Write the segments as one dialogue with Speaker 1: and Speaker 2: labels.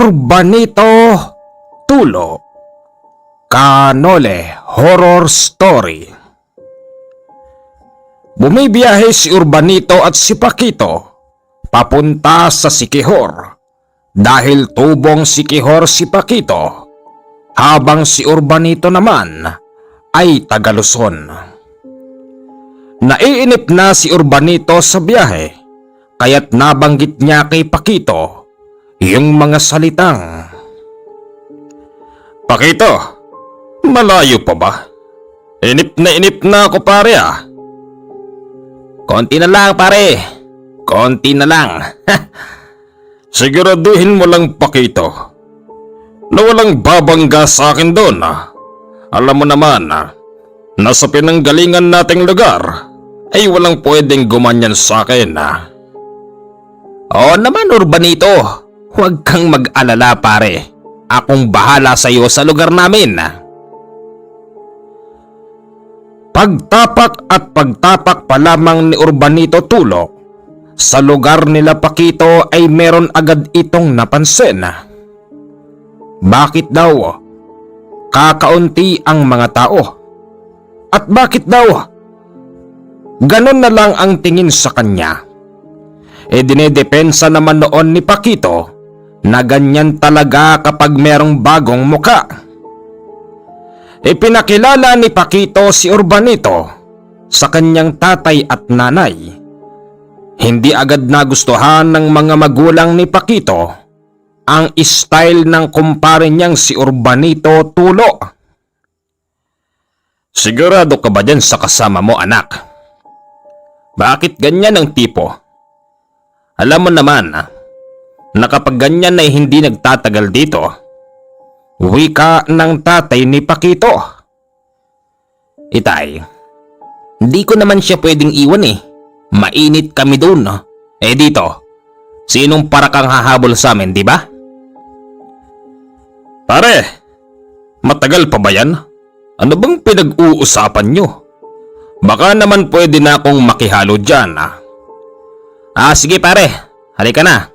Speaker 1: Urbanito Tulo Canole Horror Story. Bumibiyahe si Urbanito at si Paquito papunta sa Siquijor dahil tubong Siquijor si Paquito, habang si Urbanito naman ay taga Luzon. Naiinip na si Urbanito sa biyahe kaya't nabanggit niya kay Paquito yung mga salitang, "Paquito, malayo pa ba? Inip na ako pare ah."
Speaker 2: Konti na lang pare, konti na lang.
Speaker 1: "Siguraduhin mo lang Paquito na walang babangga sa akin doon ah. Alam mo naman nasa pinanggalingan nating lugar ay walang pwedeng gumanyan sa akin ah."
Speaker 2: Oo naman Urbanito, huwag kang mag-alala pare. Akong bahala sa iyo sa lugar namin.
Speaker 1: Pagtapak at pagtapak pa lamang ni Urbanito Tulo sa lugar nila Paquito ay meron agad itong napansin. Bakit daw kakaunti ang mga tao? At bakit daw ganon na lang ang tingin sa kanya? Dinedepensa naman noon ni Paquito na ganyan talaga kapag merong bagong muka. Ipinakilala ni Paquito si Urbanito sa kanyang tatay at nanay. Hindi agad nagustuhan ng mga magulang ni Paquito ang style ng kumpare niyang si Urbanito Tulo. "Sigurado ka ba dyan sa kasama mo anak? Bakit ganyan ang tipo? Alam mo naman na kapag ganyan ay hindi nagtatagal dito." Wika ng tatay ni Paquito.
Speaker 2: Itay, hindi ko naman siya pwedeng iwan eh. Mainit kami doon. Dito, sinong para kang hahabol sa amin, di ba?
Speaker 1: "Pare, matagal pa ba yan? Ano bang pinag-uusapan nyo? Baka naman pwede na akong makihalo dyan ah."
Speaker 2: Sige pare, halika na.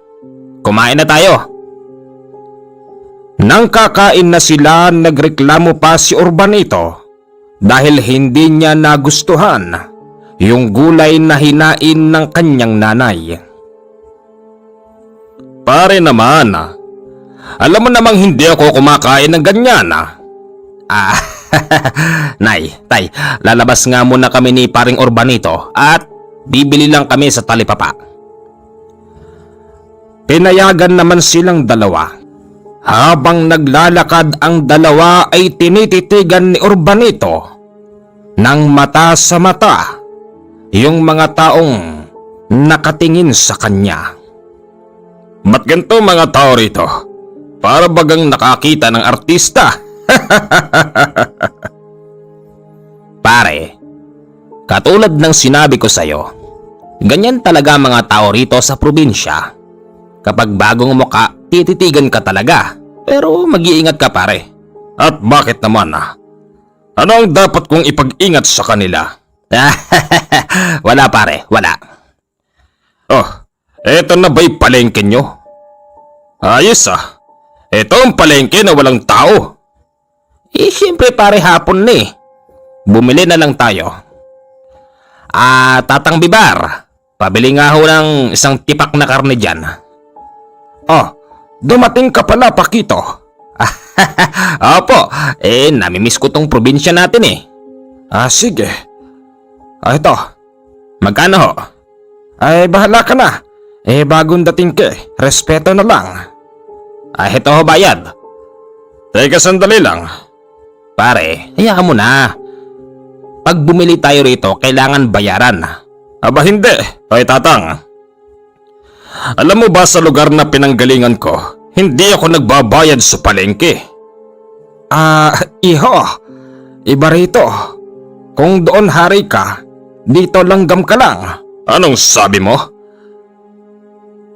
Speaker 2: Kumain na tayo.
Speaker 1: Nang kakain na sila, nagreklamo pa si Urbanito dahil hindi niya nagustuhan yung gulay na hinain ng kanyang nanay. "Pare naman, alam mo namang hindi ako kumakain ng ganyan ah."
Speaker 2: Nay, tay, lalabas nga muna kami ni paring Urbanito at bibili lang kami sa talipapa.
Speaker 1: Pinayagan naman silang dalawa. Habang naglalakad ang dalawa ay tinititigan ni Urbanito ng mata sa mata yung mga taong nakatingin sa kanya. "Ba't ganito mga tao rito? Para bagang nakakita ng artista."
Speaker 2: Pare, katulad ng sinabi ko sa'yo, ganyan talaga mga tao rito sa probinsya. Kapag bagong muka, tititigan ka talaga. Pero mag-iingat ka pare.
Speaker 1: "At bakit naman Ano ang dapat kong ipag-ingat sa kanila?"
Speaker 2: Wala pare, wala.
Speaker 1: "Oh, eto na ba'y palengke nyo? Ayos Eto ang palengke na walang tao."
Speaker 2: Siyempre pare, hapon na eh. Bumili na lang tayo. Tatang Bibar, pabili nga ho ng isang tipak na karne dyan.
Speaker 1: Dumating ka pala Paquito."
Speaker 2: Opo, namimiss ko tong probinsya natin eh.
Speaker 1: Sige. Ito.
Speaker 2: Magkano ho?
Speaker 1: Bahala ka na. Bagong dating ka respeto na lang.
Speaker 2: Ito ho bayad.
Speaker 1: Teka sandali lang.
Speaker 2: Pare, hayaan mo na. Pag bumili tayo rito, kailangan bayaran.
Speaker 1: Aba hindi. Tatang. Alam mo ba sa lugar na pinanggalingan ko, hindi ako nagbabayad sa palengke. Iho. Iba rito. Kung doon hari ka, dito langgam ka lang. Anong sabi mo?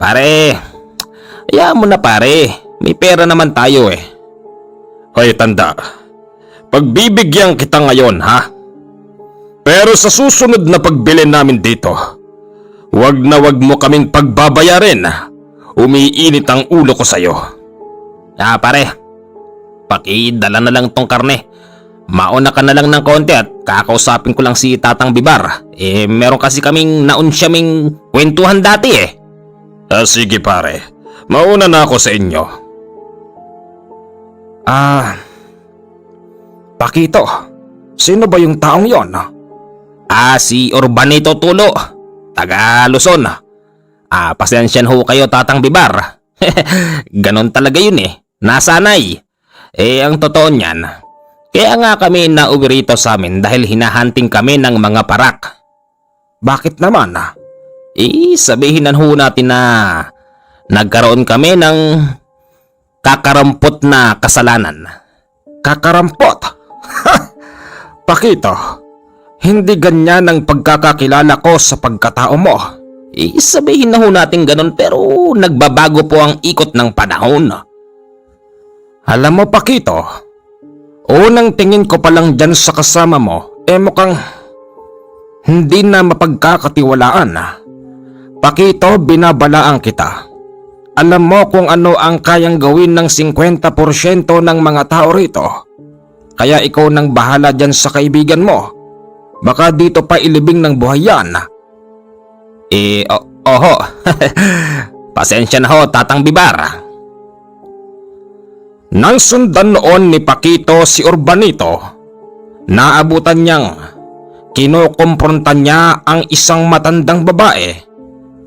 Speaker 2: Pare, hayaan mo na pare. May pera naman tayo eh.
Speaker 1: Hoy tanda, pagbibigyan kita ngayon ha? Pero sa susunod na pagbili namin dito, wag na wag mo kaming pagbabayarin. Umiinit ang ulo ko sa'yo.
Speaker 2: Pare, pakidala na lang tong karne. Mauna ka na lang ng konti at kakausapin ko lang si Tatang Bibar. Meron kasi kaming naunsyaming kwentuhan dati eh.
Speaker 1: Sige pare, mauna na ako sa inyo. Pakito, sino ba yung taong yon?
Speaker 2: Si Urbanito Tulo, taga Luzon. Pasensyan ho kayo Tatang Bibar. Ganon talaga yun eh, nasanay. Ang totoo niyan, kaya nga kami nauwi rito sa amin dahil hinahunting kami ng mga parak.
Speaker 1: Bakit naman?
Speaker 2: Sabihin ho natin na nagkaroon kami ng kakarampot na kasalanan.
Speaker 1: Kakarampot? Pakito, hindi ganyan ang pagkakakilala ko sa pagkatao mo.
Speaker 2: Sabihin na ho natin ganun pero nagbabago po ang ikot ng panahon.
Speaker 1: Alam mo Pakito, unang tingin ko pa lang dyan sa kasama mo, mukhang hindi na mapagkakatiwalaan. Pakito, binabalaan kita. Alam mo kung ano ang kayang gawin ng 50% ng mga tao rito. Kaya ikaw nang bahala dyan sa kaibigan mo. Baka dito pa ilibing ng buhay yan.
Speaker 2: Oho. Pasensya na ho, Tatang Bibar.
Speaker 1: Nang sundan noon ni Pakito si Urbanito, naabutan niyang kinukumpronta niya ang isang matandang babae,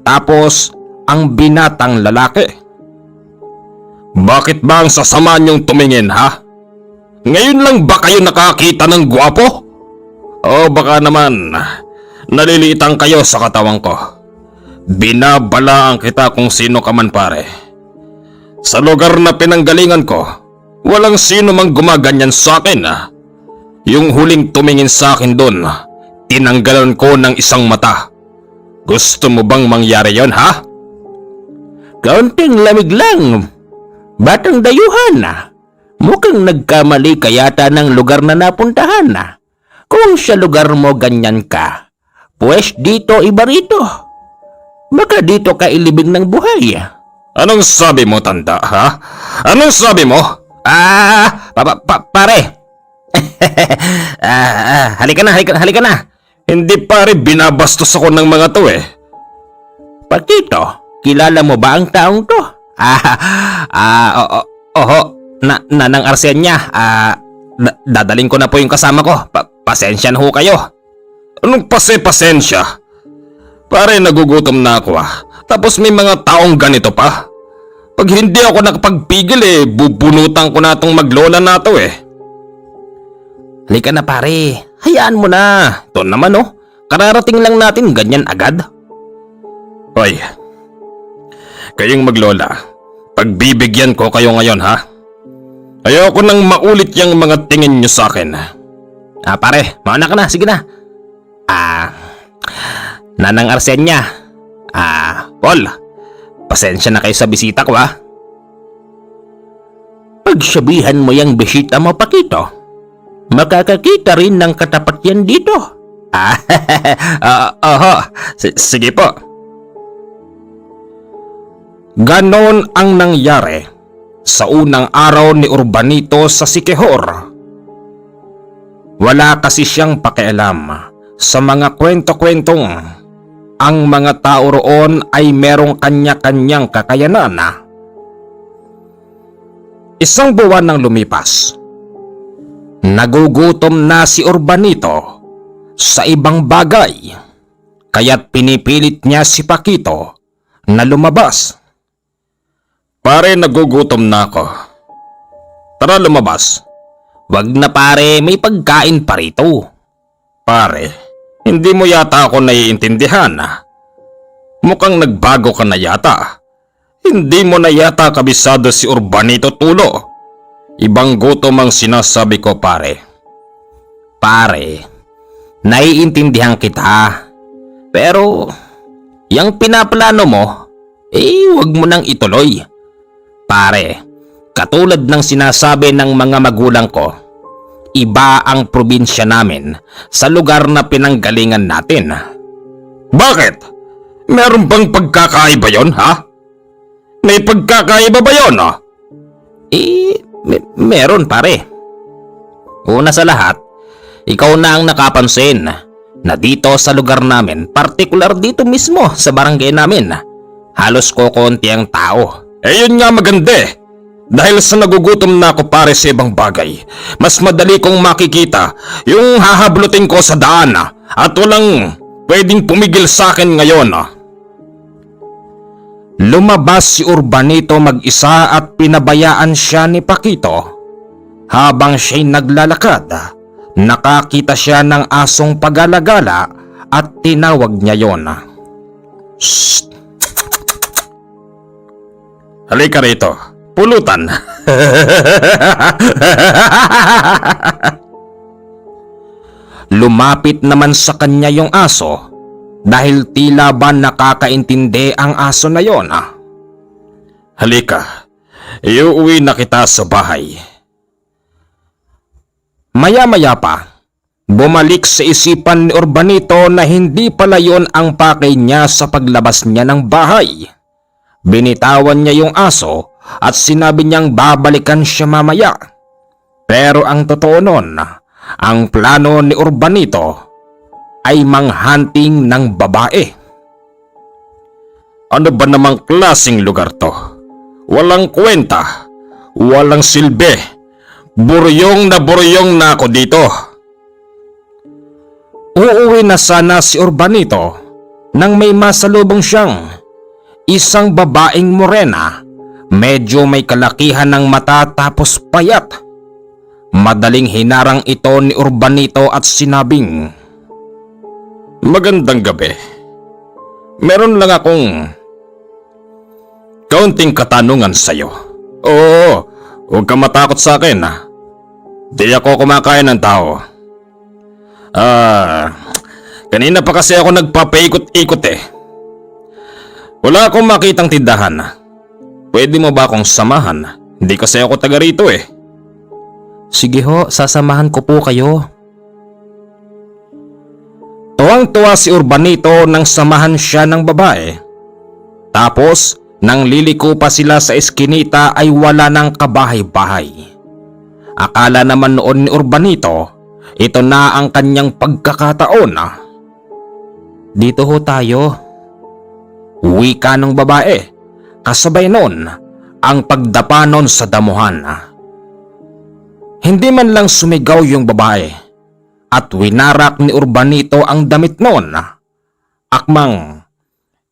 Speaker 1: tapos ang binatang lalaki. Bakit ba ang sasama niyong tumingin ha? Ngayon lang ba kayo nakakita ng gwapo? O baka naman naliliitang kayo sa katawan ko. Binabalaan kita kung sino ka man pare. Sa lugar na pinanggalingan ko, walang sino mang gumaganyan sa akin. Yung huling tumingin sa akin doon, tinanggalan ko ng isang mata. Gusto mo bang mangyari yon ha?
Speaker 2: Kaunting lamig lang. Batang dayuhan. Mukhang nagkamali ka yata ng lugar na napuntahan. Kung sa lugar mo ganyan ka, pues dito iba rito. Baka dito ka ilibing ng buhay.
Speaker 1: Anong sabi mo tanda ha? Anong sabi mo?
Speaker 2: Pare. Halika na.
Speaker 1: Hindi pare, binabastos ako ng mga to eh.
Speaker 2: Pakito, kilala mo ba ang taong to? Oho, Nanang Arsenya, dadaling ko na po yung kasama ko. Pasensya na ho kayo.
Speaker 1: Anong pasensya? Pare, nagugutom na ako Tapos may mga taong ganito pa. Pag hindi ako nakapagpigil bubunutan ko na tong maglola na to eh.
Speaker 2: Halika na pare, hayaan mo na. Ito naman kararating lang natin ganyan agad.
Speaker 1: Hoy, kayong maglola, pagbibigyan ko kayo ngayon ha. Ayoko nang maulit yung mga tingin nyo sa akin.
Speaker 2: Pare, mauna ka na, sige na. Nanang Arsenya, Paul, pasensya na kayo sa bisita ko Pagsabihan mo yung bisita mo, Pakito. Makakakita rin ng katapat yan dito.
Speaker 1: Oho, sige po. Ganon ang nangyari sa unang araw ni Urbanito sa Siquijor. Wala kasi siyang pakialam sa mga kwento-kwentong ang mga tao roon ay merong kanya-kanyang kakayanan. Isang buwan nang lumipas. Nagugutom na si Urbanito sa ibang bagay, kaya't pinipilit niya si Pakito na lumabas. Pare, nagugutom na ako. Tara lumabas.
Speaker 2: Wag na pare, may pagkain pa rito.
Speaker 1: Pare, hindi mo yata ako naiintindihan. Mukhang nagbago ka na yata. Hindi mo na yata kabisado si Urbanito Tulo. Ibang gutom ang sinasabi ko pare.
Speaker 2: Pare, naiintindihan kita. Pero, yung pinaplano mo, wag mo nang ituloy. Pare, katulad ng sinasabi ng mga magulang ko, iba ang probinsya namin sa lugar na pinanggalingan natin.
Speaker 1: Bakit? Meron bang pagkakaiba yon ha? May pagkakaiba ba yon
Speaker 2: Meron pare. Una sa lahat, ikaw na ang nakapansin na dito sa lugar namin, partikular dito mismo sa barangay namin, halos kokonti ang tao.
Speaker 1: Eh yun nga maganda eh. Dahil sa nagugutom na ako pare sa ibang bagay, mas madali kong makikita yung hahablutin ko sa daan at walang pwedeng pumigil sa akin ngayon. Lumabas si Urbanito mag-isa at pinabayaan siya ni Paquito. Habang siya'y naglalakad, nakakita siya ng asong pagalagala at tinawag niya yon. Shh! Halika rito, pulutan. Lumapit naman sa kanya yung aso dahil tila ba nakakaintindi ang aso na yon. Halika, iuwi na kita sa bahay. Maya-maya pa, bumalik sa isipan ni Urbanito na hindi pala yon ang pakay niya sa paglabas niya ng bahay. Binitawan niya yung aso at sinabi niyang babalikan siya mamaya. Pero ang totoo nun, ang plano ni Urbanito ay manghunting ng babae. Ano ba namang klaseng lugar to? Walang kwenta, walang silbi. Buryong na ako dito. Uuwi na sana si Urbanito nang may masalubong siyang isang babaeng morena, medyo may kalakihan ng mata tapos payat. Madaling hinarang ito ni Urbanito at sinabing, "Magandang gabi. Meron lang akong kaunting katanungan sa'yo." "Oo, huwag ka matakot sa akin. Di ako kumakain ng tao. Kanina pa kasi ako nagpapaikot-ikot eh. Wala akong makitang tindahan. Pwede mo ba akong samahan? Hindi kasi ako taga rito eh."
Speaker 2: Sige ho, sasamahan ko po kayo.
Speaker 1: Tuwang-tuwa si Urbanito nang samahan siya ng babae. Tapos, nang liliko pa sila sa eskinita ay wala ng kabahay-bahay. Akala naman noon ni Urbanito, ito na ang kanyang pagkakataon.
Speaker 2: Dito ho tayo.
Speaker 1: Wika ng babae, kasabay noon ang pagdapa noon sa damuhan. Hindi man lang sumigaw yung babae at winarak ni Urbanito ang damit noon. Akmang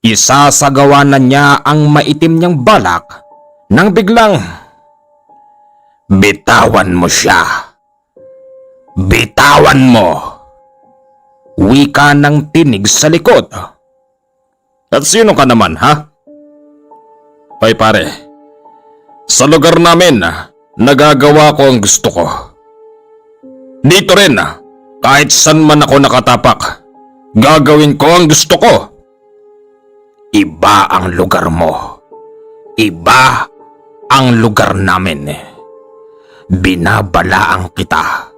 Speaker 1: isasagawa na niya ang maitim niyang balak nang biglang, "Bitawan mo siya! Bitawan mo!" Wika ng tinig sa likod. "At sino ka naman, ha?" "Ay pare, sa lugar namin, nagagawa ko ang gusto ko. Dito rin, kahit saan man ako nakatapak, gagawin ko ang gusto ko." "Iba ang lugar mo. Iba ang lugar namin. Binabalaan kita.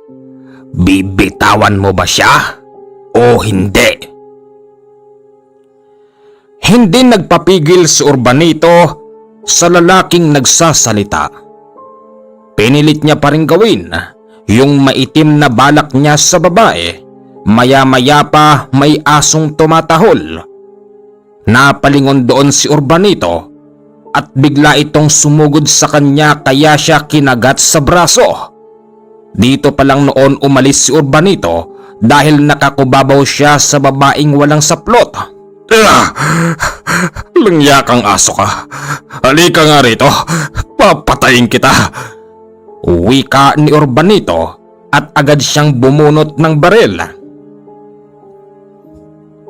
Speaker 1: Bibitawan mo ba siya o hindi?" Hindi nagpapigil si Urbanito sa lalaking nagsasalita. Pinilit niya pa rin gawin yung maitim na balak niya sa babae. Maya-maya pa may asong tumatahol. Napalingon doon si Urbanito at bigla itong sumugod sa kanya kaya siya kinagat sa braso. Dito pa lang noon umalis si Urbanito dahil nakakubabaw siya sa babaeng walang saplot. "Langyakang aso ka. Halika nga rito. Papatayin kita." Wika ni Urbanito at agad siyang bumunot ng baril.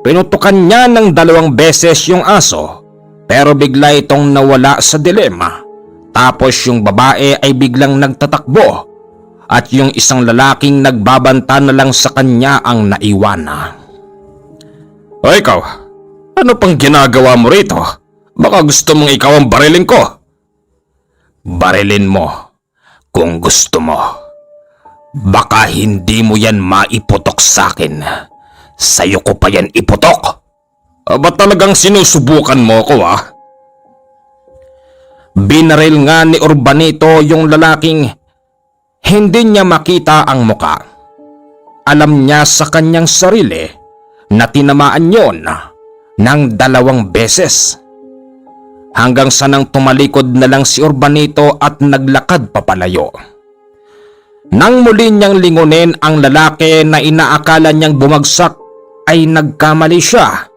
Speaker 1: Pinutukan niya ng 2 beses yung aso pero bigla itong nawala sa dilema. Tapos yung babae ay biglang nagtatakbo at yung isang lalaking nagbabanta na lang sa kanya ang naiwana. "O ikaw, ano pang ginagawa mo rito? Baka gusto mong ikaw ang barilin ko." "Barilin mo kung gusto mo. Baka hindi mo yan maiputok sa akin. Sa'yo ko pa yan iputok." Ba't talagang sinusubukan mo ko Binaril nga ni Urbanito yung lalaking hindi niya makita ang muka. Alam niya sa kanyang sarili na tinamaan yon ng 2 beses. Hanggang sa nang tumalikod na lang si Urbanito at naglakad papalayo. Nang muli niyang lingunin ang lalaki na inaakala niyang bumagsak ay nagkamali siya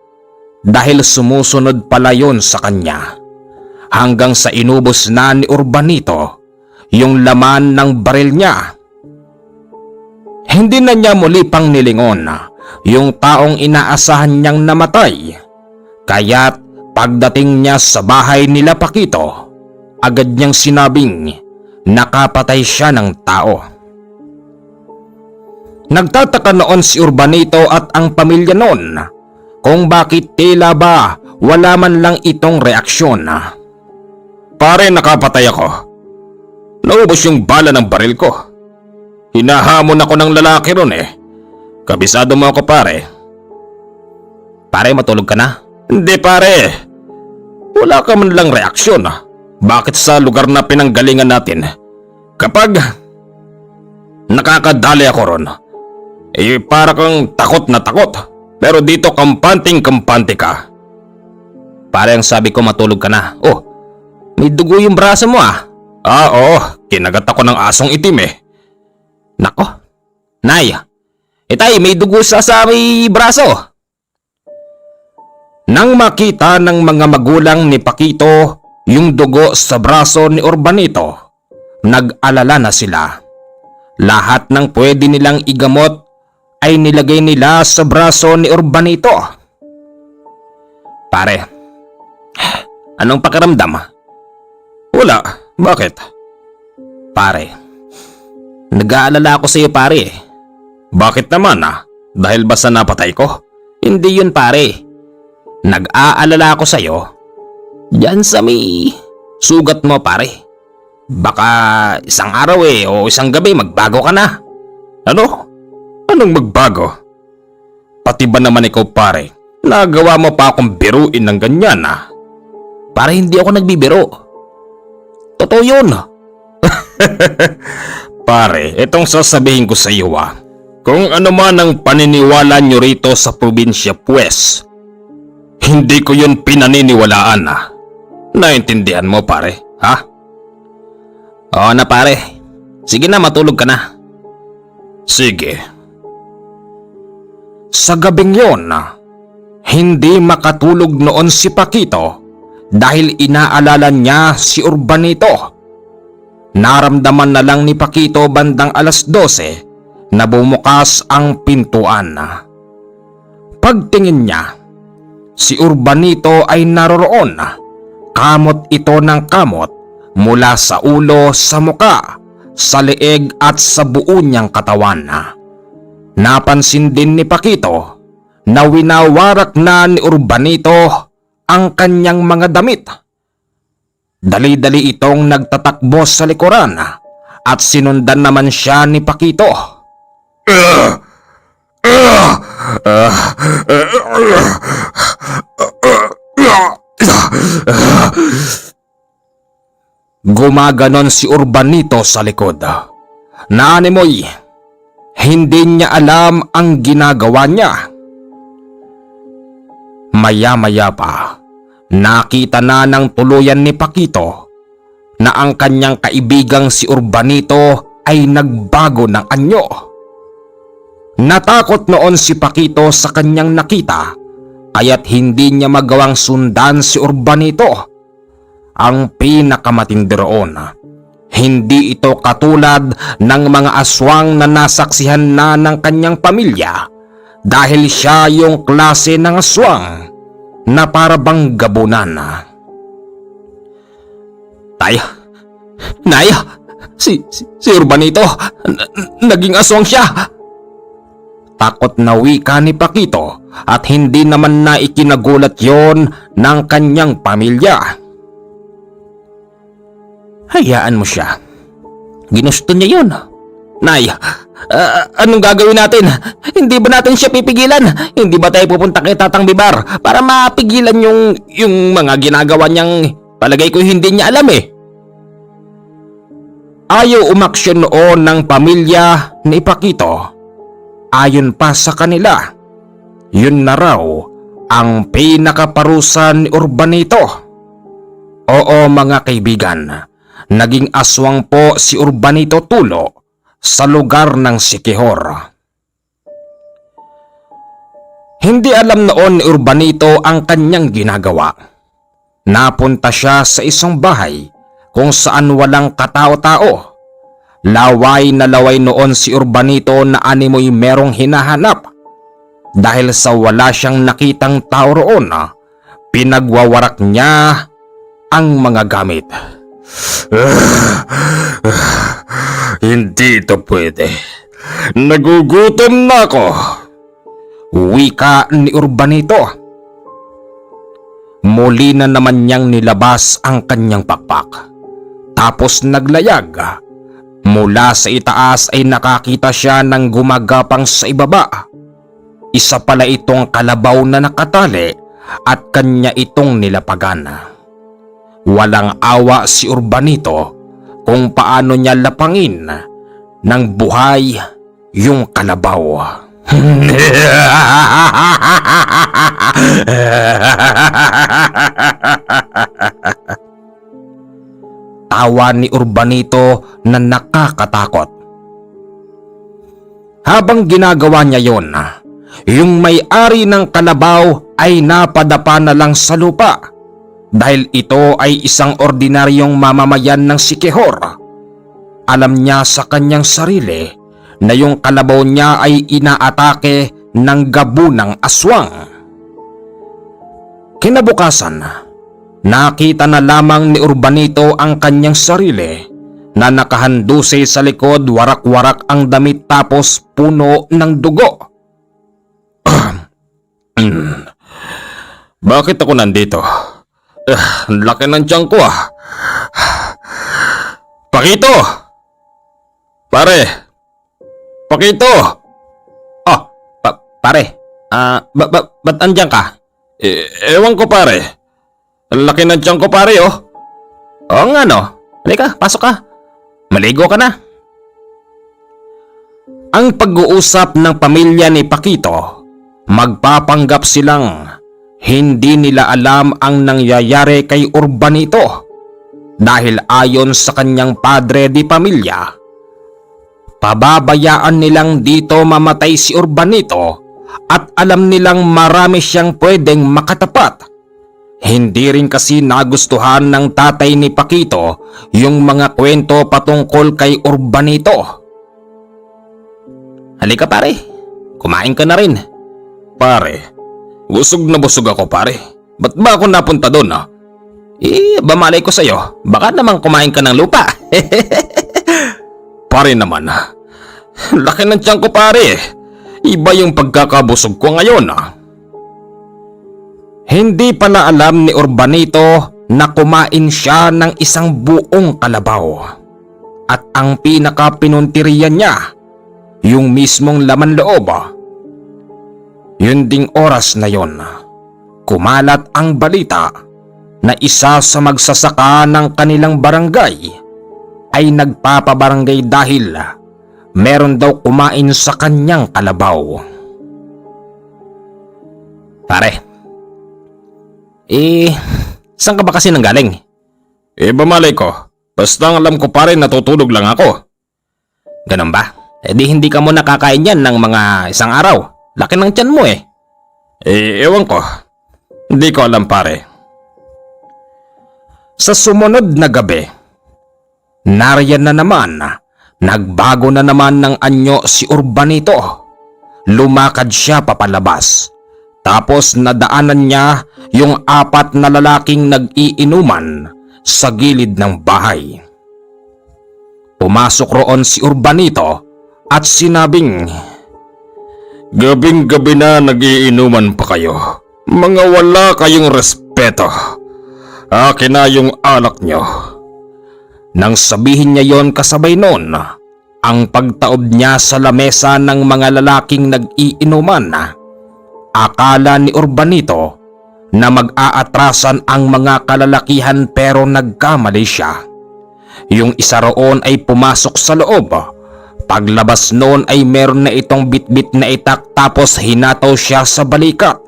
Speaker 1: dahil sumusunod pala yon sa kanya. Hanggang sa inubos na ni Urbanito yung laman ng baril niya. Hindi na niya muli pang nilingon yung taong inaasahan niyang namatay. Kaya't pagdating niya sa bahay nila Paquito, agad niyang sinabing nakapatay siya ng tao. Nagtataka noon si Urbanito at ang pamilya noon kung bakit tila ba wala man lang itong reaksyon. Pare, nakapatay ako. Naubos yung bala ng baril ko. Hinahamon ako ng lalaki ron eh. Kabisado mo ako, pare.
Speaker 2: Pare, matulog ka na?
Speaker 1: Hindi, pare. Wala ka man lang reaksyon. Bakit sa lugar na pinanggalingan natin, kapag nakakadali ako ron, eh para kang takot na takot. Pero dito kampanting-kampante ka.
Speaker 2: Pare, ang sabi ko matulog ka na. Oh, may dugo yung braso mo ah.
Speaker 1: Oo, kinagat ako ng asong itim eh.
Speaker 2: Nako, Nay, tay, may dugo sa may braso.
Speaker 1: Nang makita ng mga magulang ni Paquito yung dugo sa braso ni Urbanito, nag-alala na sila. Lahat ng pwede nilang igamot ay nilagay nila sa braso ni Urbanito.
Speaker 2: Pare, anong pakiramdam?
Speaker 1: Wala, bakit?
Speaker 2: Pare, nag-aalala ako sa iyo, pare.
Speaker 1: Bakit naman Dahil ba sa napatay ko?
Speaker 2: Hindi yun, pare. Nag-aalala ako sa iyo diyan sa may sugat mo, pare. Baka isang araw o isang gabi magbago ka na.
Speaker 1: Ano? Anong magbago? Pati ba naman ikaw, pare? Nagawa mo pa akong biruin ng ganyan
Speaker 2: Pare, hindi ako nagbibiro. Totoo yun.
Speaker 1: Pare, itong sasabihin ko sa iyo kung ano man ang paniniwala nyo rito sa probinsya, pues hindi ko yun pinaniniwalaan Naintindihan mo, pare, ha?
Speaker 2: Oo na, pare. Sige na, matulog ka na.
Speaker 1: Sige. Sa gabing yon, hindi makatulog noon si Paquito dahil inaalala niya si Urbanito. Naramdaman na lang ni Paquito bandang 12:00 na bumukas ang pintuan. Pagtingin niya, si Urbanito ay naroroon. Kamot ito ng kamot mula sa ulo, sa muka, sa leeg at sa buo niyang katawan. Napansin din ni Paquito na winawarak na ni Urbanito ang kanyang mga damit. Dali-dali itong nagtatakbo sa likuran at sinundan naman siya ni Paquito. Gumaganon si Urbanito sa likod. Naanimoy, hindi niya alam ang ginagawa niya. Maya-maya pa, nakita na ng tuluyan ni Paquito na ang kanyang kaibigang si Urbanito ay nagbago ng anyo. Natakot noon si Paquito sa kanyang nakita, kaya't hindi niya magawang sundan si Urbanito. Ang pinakamatindi roon, hindi ito katulad ng mga aswang na nasaksihan na ng kanyang pamilya dahil siya yung klase ng aswang na para bang gabunan.
Speaker 2: Tay, Nay, si Urbanito, naging aswang siya.
Speaker 1: Takot na wika ni Paquito at hindi naman na ikinagulat yon ng kanyang pamilya.
Speaker 2: Hayaan mo siya. Ginusto niya yun. Nay, anong gagawin natin? Hindi ba natin siya pipigilan? Hindi ba tayo pupunta kay Tatang Bibar para mapigilan yung mga ginagawa niyang palagay ko hindi niya alam eh?
Speaker 1: Ayaw umaksyon noon ng pamilya ni Pakito. Ayon pa sa kanila, yun na raw ang pinakaparusa ni Urbanito. Oo mga kaibigan, naging aswang po si Urbanito Tulo sa lugar ng Siquijor. Hindi alam noon ni Urbanito ang kanyang ginagawa. Napunta siya sa isang bahay kung saan walang katao-tao. Laway na laway noon si Urbanito na animoy merong hinahanap. Dahil sa wala siyang nakitang tao roon, pinagwawarak niya ang mga gamit. Hindi ito pwede. Nagugutom na ako. Wika ni Urbanito. Muli na naman niyang nilabas ang kanyang pakpak. Tapos naglayag. Mula sa itaas ay nakakita siya ng gumagapang sa ibaba. Isa pala itong kalabaw na nakatali at kanya itong nilapagan. Walang awa si Urbanito kung paano niya lapangin ng buhay yung kalabaw. Tawa ni Urbanito na nakakatakot. Habang ginagawa niya yon, yung may-ari ng kalabaw ay napadapa na lang sa lupa dahil ito ay isang ordinaryong mamamayan ng Siquijor. Alam niya sa kanyang sarili na yung kalabaw niya ay inaatake ng gabunang aswang. Kinabukasan, nakita na lamang ni Urbanito ang kanyang sarili na nakahandusay sa likod, warak-warak ang damit tapos puno ng dugo. Bakit ako nandito? Ang laki ng tiyan ko Pakito! Pare! Pakito! Oh, pare. Ba't andyan ka? Ewan ko pare. Ang laki ng tiyan ko pare Oo nga no. Halika, pasok ka. Maligo ka na. Ang pag-uusap ng pamilya ni Pakito, magpapanggap silang hindi nila alam ang nangyayari kay Urbanito dahil ayon sa kanyang padre di pamilya, pababayaan nilang dito mamatay si Urbanito at alam nilang marami siyang pwedeng makatapat. Hindi rin kasi nagustuhan ng tatay ni Pakito yung mga kwento patungkol kay Urbanito. Halika pare, kumain ka na rin. Pare, busog na busog ako pare. Ba't ba ako napunta doon bamalay ko sa'yo, baka naman kumain ka ng lupa. Pare naman, laki ng tiyan ko pare. Iba yung pagkakabusog ko ngayon Hindi pala alam ni Urbanito na kumain siya ng isang buong kalabaw. At ang pinakapinunteriyan niya, yung mismong laman loob. Yun ding oras na yon, kumalat ang balita na isa sa magsasaka ng kanilang barangay ay nagpapabarangay dahil meron daw kumain sa kanyang kalabaw. Pare, saan ka ba kasi nanggaling? Bamalay ko. Basta ang alam ko pare, natutulog lang ako. Ganun ba? Di hindi ka mo nakakain yan ng mga isang araw. Laki ng tiyan mo ewan ko. Hindi ko alam pare. Sa sumunod na gabi, nariyan na naman, nagbago na naman ng anyo si Urbanito. Lumakad siya papalabas. Tapos nadaanan niya yung 4 na lalaking nag-iinuman sa gilid ng bahay. Pumasok roon si Urbanito at sinabing, "Gabing-gabi na nag-iinuman pa kayo. Mga wala kayong respeto. Akin na yung alak nyo." Nang sabihin niya yon kasabay noon, ang pagtaob niya sa lamesa ng mga lalaking nag-iinuman, akala ni Urbanito na mag-aatrasan ang mga kalalakihan pero nagkamali siya. Yung isa roon ay pumasok sa loob. Paglabas noon ay meron na itong bitbit na itak tapos hinataw siya sa balikat.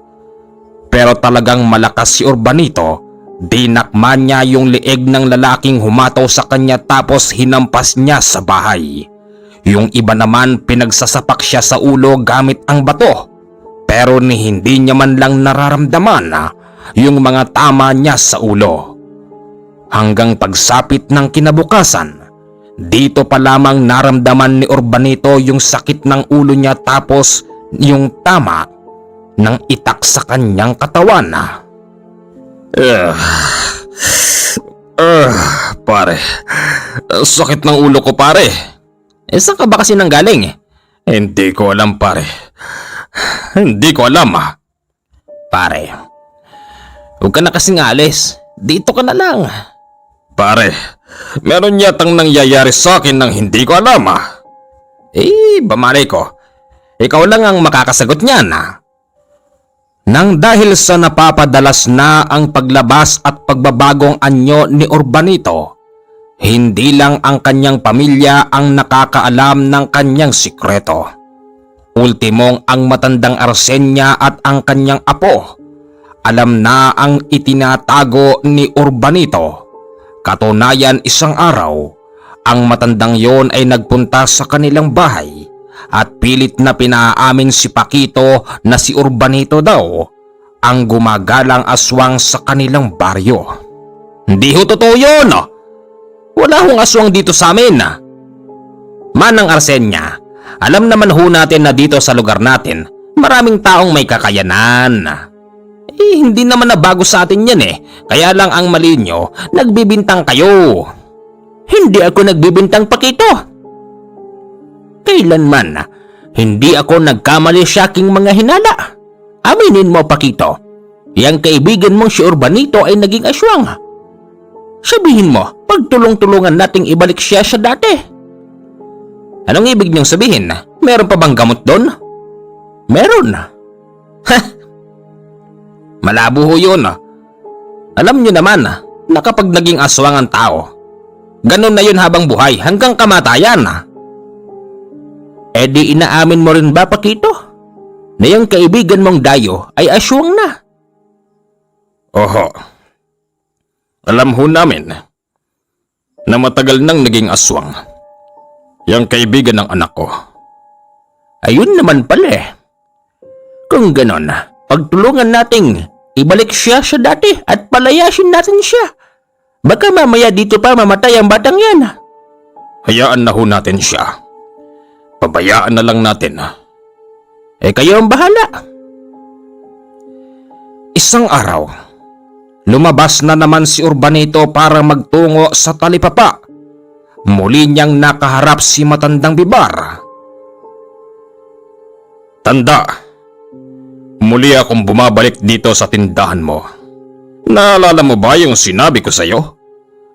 Speaker 1: Pero talagang malakas si Urbanito. Dinakman niya yung leeg ng lalaking humataw sa kanya tapos hinampas niya sa bahay. Yung iba naman pinagsasapak siya sa ulo gamit ang bato. Pero ni hindi niya man lang nararamdaman yung mga tama niya sa ulo. Hanggang pagsapit ng kinabukasan, dito pa lamang naramdaman ni Urbanito yung sakit ng ulo niya tapos yung tama ng itak sa kanyang katawan. Pare, sakit ng ulo ko pare.
Speaker 2: Saan ka ba kasi nanggaling?
Speaker 1: Hindi ko alam pare. Hindi ko alam
Speaker 2: Pare, huwag ka na kasing alis. Dito ka na lang.
Speaker 1: Pare, meron yatang nangyayari sa akin nang hindi ko alam
Speaker 2: Bamalay ko. Ikaw lang ang makakasagot niyan
Speaker 1: Nang dahil sa napapadalas na ang paglabas at pagbabagong anyo ni Urbanito, hindi lang ang kanyang pamilya ang nakakaalam ng kanyang sikreto. Ultimong ang matandang Arsenia at ang kanyang apo. Alam na ang itinatago ni Urbanito. Katunayan isang araw, ang matandang yon ay nagpunta sa kanilang bahay at pilit na pinaamin si Paquito na si Urbanito daw ang gumagalang aswang sa kanilang baryo.
Speaker 2: Hindi ho totoo yun. Wala hong aswang dito sa amin. Manang Arsenia, alam naman ho natin na dito sa lugar natin maraming taong may kakayanan. Hindi naman na bago sa atin yan Kaya lang ang mali nyo, nagbibintang kayo. Hindi ako nagbibintang Paquito. Kailanman, hindi ako nagkamali sa aking mga hinala. Aminin mo Paquito, yang kaibigan mong si Urbanito ay naging aswang. Sabihin mo, pagtulong-tulungan nating ibalik siya sa dati. Anong ibig niyong sabihin? Meron pa bang gamot doon? Meron. Malabo ho yun. Alam niyo naman na kapag naging aswang ang tao, ganun na yun habang buhay hanggang kamatayan. Di inaamin mo rin ba Paquito na yung kaibigan mong Dayo ay aswang na?
Speaker 1: Oho. Alam ho namin na matagal nang naging aswang yung kaibigan ng anak ko.
Speaker 2: Ayun naman pala Kung ganon, pagtulungan nating ibalik siya sa dati at palayasin natin siya. Baka mamaya dito pa mamatay ang batang yan.
Speaker 1: Hayaan na ho natin siya. Pabayaan na lang natin.
Speaker 2: Kayo ang bahala.
Speaker 1: Isang araw, lumabas na naman si Urbanito para magtungo sa talipapa. Muli niyang nakaharap si matandang bibar. Tanda, muli akong bumabalik dito sa tindahan mo. Naalala mo ba yung sinabi ko sa'yo?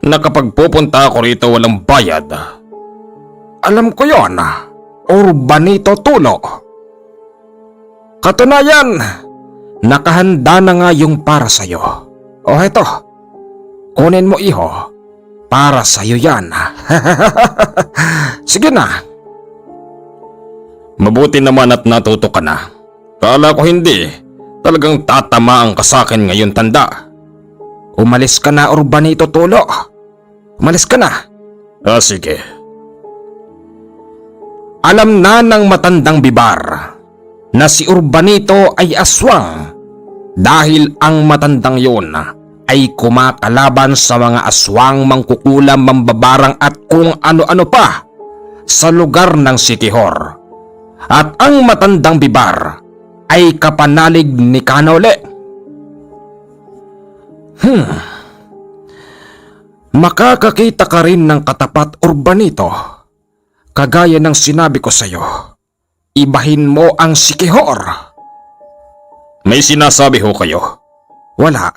Speaker 1: Na kapag pupunta ako rito walang bayad. Alam ko yon, Urbanito Tulo. Katunayan, nakahanda na nga yung para sa'yo. O heto, kunin mo iho. Para sa'yo yan. Sige na. Mabuti naman at natuto ka na. Kala ko hindi. Talagang tatamaan ka sa akin ngayon tanda. Umalis ka na Urbanito Tulo. Umalis ka na. Sige. Alam na ng matandang bibar na si Urbanito ay aswang dahil ang matandang yon ay kumakalaban sa mga aswang, mangkukulam, mambabarang at kung ano-ano pa sa lugar ng Sikihor. At ang matandang bibar ay kapanalig ni Kanole. Makakakita ka rin ng katapat Urbanito. Kagaya ng sinabi ko sa'yo, ibahin mo ang Sikihor. May sinasabi ho kayo? Wala.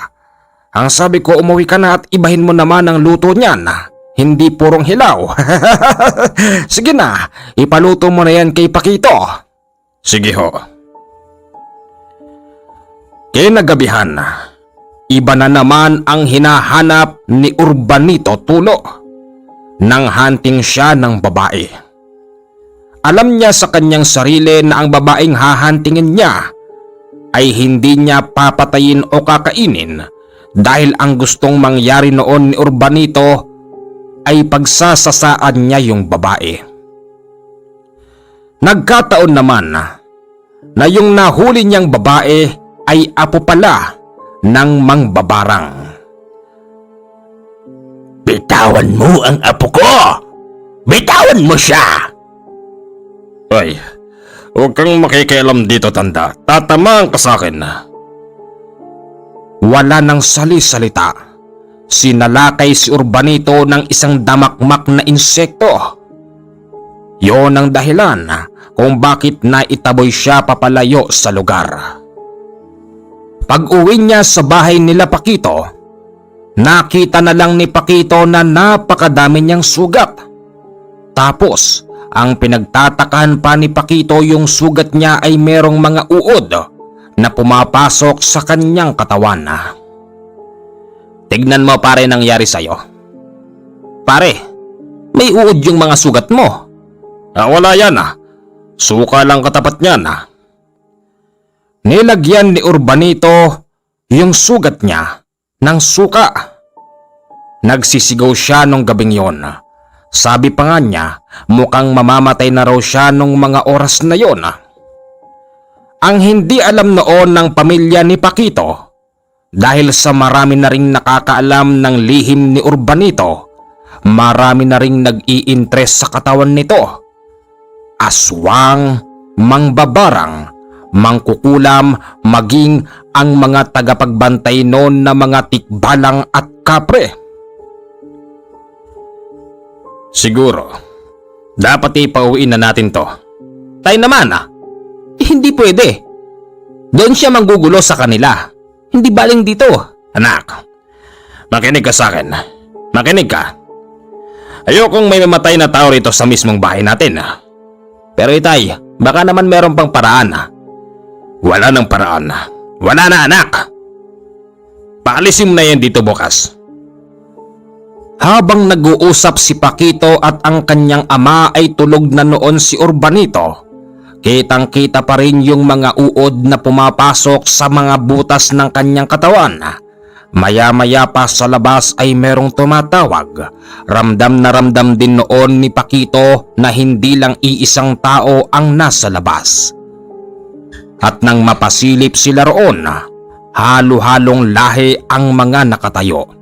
Speaker 1: Ang sabi ko umuwi ka na at ibahin mo naman ang luto niyan. Hindi purong hilaw. Sige na, ipaluto mo na yan kay Paquito. Sige ho. Kinagabihan, iba na naman ang hinahanap ni Urbanito Tulo. nang hunting siya ng babae. Alam niya sa kanyang sarili na ang babaeng hahantingin niya ay hindi niya papatayin o kakainin dahil ang gustong mangyari noon ni Urbanito ay pagsasasaan niya yung babae. Nagkataon naman na yung nahuli niyang babae ay apo pala ng mangbabarang.
Speaker 2: Bitawan mo ang apo ko! Bitawan mo siya!
Speaker 1: Ay, huwag kang makikialam dito, tanda. Tatamaan ka sa akin. Wala nang sali-salita. Sinalakay si Urbanito ng isang damakmak na insekto. Yon ang dahilan kung bakit naitaboy siya papalayo sa lugar. Pag-uwi niya sa bahay nila Pakito, nakita na lang ni Pakito na napakadami niyang sugat. Tapos, ang pinagtatakahan pa ni Pakito yung sugat niya ay merong mga uod na pumapasok sa kanyang katawan.
Speaker 2: Tignan mo pare nangyari sa'yo. Pare, may uod yung mga sugat mo.
Speaker 1: Wala yan. Suka lang katapat niyan. Nilagyan ni Urbanito yung sugat niya ng suka. Nagsisigaw siya nung gabing yon. Sabi pa nga niya, mukhang mamamatay na raw siya nung mga oras na yon. Ang hindi alam noon ng pamilya ni Pakito, dahil sa marami na ring nakakaalam ng lihim ni Urbanito, marami na ring nag-i-interest sa katawan nito. Aswang, mangbabarang, mangkukulam, maging ang mga tagapagbantay noon na mga tikbalang at kapre. Siguro, dapat ipauwiin na natin to.
Speaker 2: Tayo naman hindi pwede. Doon siya manggugulo sa kanila. Hindi baling dito.
Speaker 1: Anak, makinig ka sa akin. Makinig ka. Ayokong may mamatay na tao rito sa mismong bahay natin.
Speaker 2: Pero itay, baka naman meron pang paraan.
Speaker 1: Wala nang paraan. Wala na, anak. Paalisin mo na yan dito bukas. Habang nag-uusap si Pakito at ang kanyang ama ay tulog na noon si Urbanito, kitang-kita pa rin yung mga uod na pumapasok sa mga butas ng kanyang katawan. Maya-maya pa sa labas ay merong tumatawag. Ramdam na ramdam din noon ni Pakito na hindi lang iisang tao ang nasa labas. At nang mapasilip sila roon, halo-halong lahi ang mga nakatayo.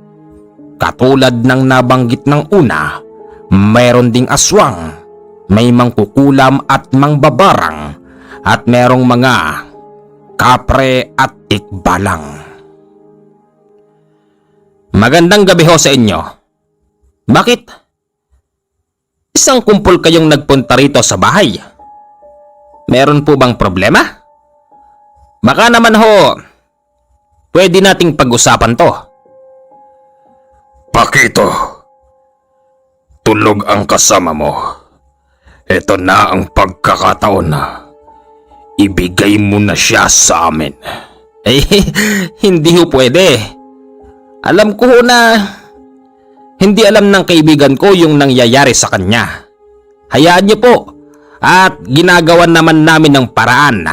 Speaker 1: Katulad ng nabanggit ng una, mayroon ding aswang, may mangkukulam at mangbabarang, at merong mga kapre at tikbalang.
Speaker 2: Magandang gabi ho sa inyo. Bakit? Isang kumpol kayong nagpunta rito sa bahay. Meron po bang problema? Baka naman ho, pwede nating pag-usapan to.
Speaker 1: Pakito, tulog ang kasama mo. Ito na ang pagkakataon na ibigay mo na siya sa amin.
Speaker 2: Eh, hindi ho pwede. Alam ko ho na hindi alam ng kaibigan ko yung nangyayari sa kanya. Hayaan niyo po at ginagawan naman namin ng paraan.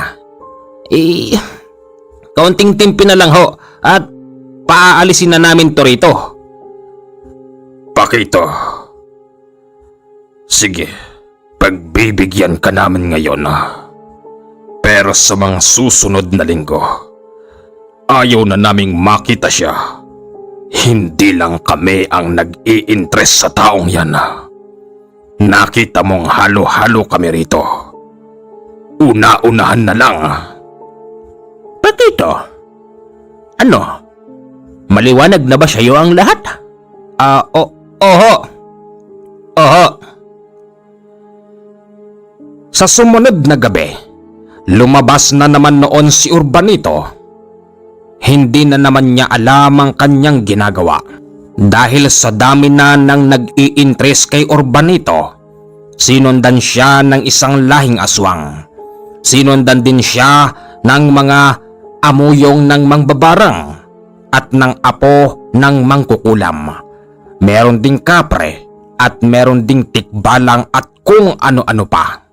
Speaker 2: Kaunting timpi na lang ho at paaalisin na namin to rito.
Speaker 1: Pakito, sige, pagbibigyan ka namin ngayon. Pero sa mga susunod na linggo, ayaw na naming makita siya. Hindi lang kami ang nag-i-interest sa taong yan. Nakita mong halo-halo kami rito. Una-unahan na lang.
Speaker 2: Pakito, ano? Maliwanag na ba sa'yo ang lahat? Oho.
Speaker 1: Sa sumunod na gabi, lumabas na naman noon si Urbanito. Hindi na naman niya alam ang kanyang ginagawa. Dahil sa dami na ng nag-i-interest kay Urbanito, sinundan siya ng isang lahing aswang. Sinundan din siya ng mga amuyong ng mangbabarang at ng apo ng mangkukulam. Meron ding kapre at meron ding tikbalang at kung ano-ano pa.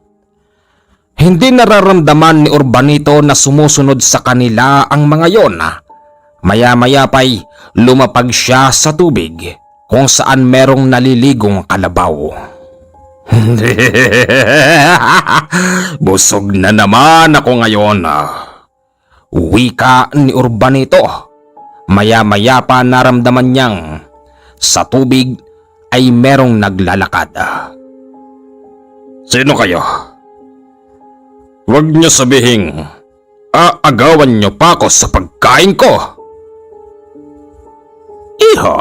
Speaker 1: Hindi nararamdaman ni Urbanito na sumusunod sa kanila ang mga yon. Maya-maya pa'y lumapag siya sa tubig kung saan merong naliligong kalabaw. Busog na naman ako ngayon. Wika ni Urbanito. Maya-maya pa naramdaman niyang sa tubig ay merong naglalakad. Sino kayo? Huwag niyo sabihing aagawan niyo pa ako sa pagkain ko.
Speaker 2: Iho,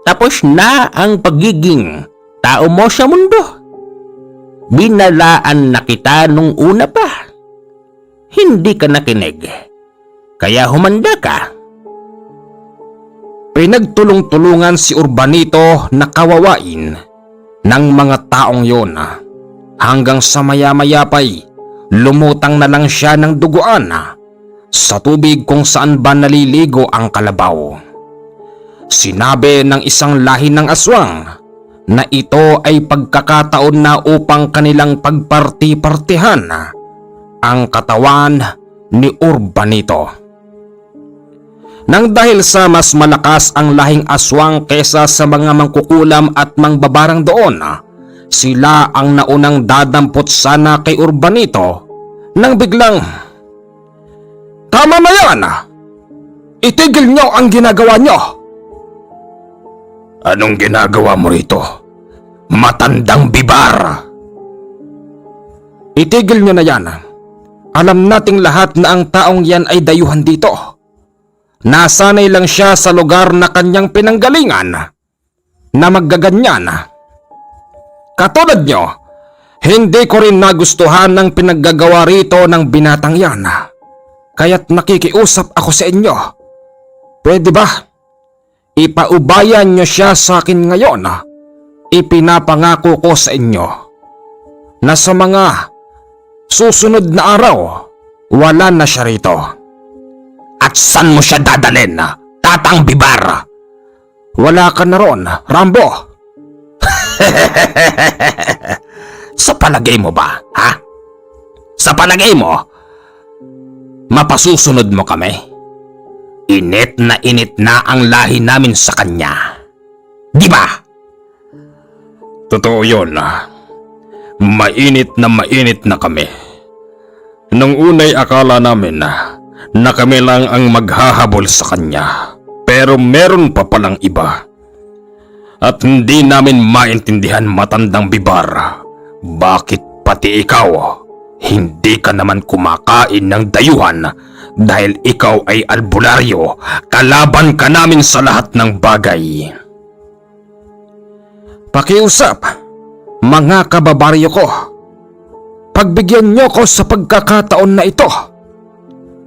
Speaker 2: tapos na ang pagiging tao mo sa mundo. Binalaan na kita nung una pa. Hindi ka nakinig, kaya humanda ka.
Speaker 1: Pinagtulong-tulungan si Urbanito na kawawain ng mga taong yon hanggang sa maya-maya pa'y lumutang na lang siya ng duguan sa tubig kung saan ba naliligo ang kalabaw. Sinabi ng isang lahi ng aswang na ito ay pagkakataon na upang kanilang pagparti-partihan ang katawan ni Urbanito. Nang dahil sa mas malakas ang lahing aswang kesa sa mga mangkukulam at mangbabarang doon, sila ang naunang dadampot sana kay Urbanito nang biglang, "Tama na yan! Itigil niyo ang ginagawa niyo!" "Anong ginagawa mo rito, matandang bibar?" "Itigil niyo na yan. Alam nating lahat na ang taong yan ay dayuhan dito. Nasanay lang siya sa lugar na kanyang pinanggalingan na maggaganyan. Katulad nyo, hindi ko rin nagustuhan ng pinaggagawa rito ng binatang yan. Kaya't nakikiusap ako sa inyo. Pwede ba? Ipaubayan nyo siya sa akin ngayon. Ipinapangako ko sa inyo na sa mga susunod na araw, wala na siya rito."
Speaker 2: At saan mo siya dadalhin, tatang bibar?
Speaker 1: "Wala ka na ron, Rambo."
Speaker 2: Sa palagay mo ba, ha? Sa palagay mo, mapasusunod mo kami? Init na ang lahi namin sa kanya. Di ba?
Speaker 1: Totoo yun. Mainit na kami. Nung unay akala namin na kami lang ang maghahabol sa kanya. Pero meron pa palang iba. At hindi namin maintindihan, matandang bibar. Bakit pati ikaw hindi ka naman kumakain ng dayuhan dahil ikaw ay albularyo, kalaban ka namin sa lahat ng bagay. Pakiusap, mga kababaryo ko. Pagbigyan niyo ko sa pagkakataon na ito.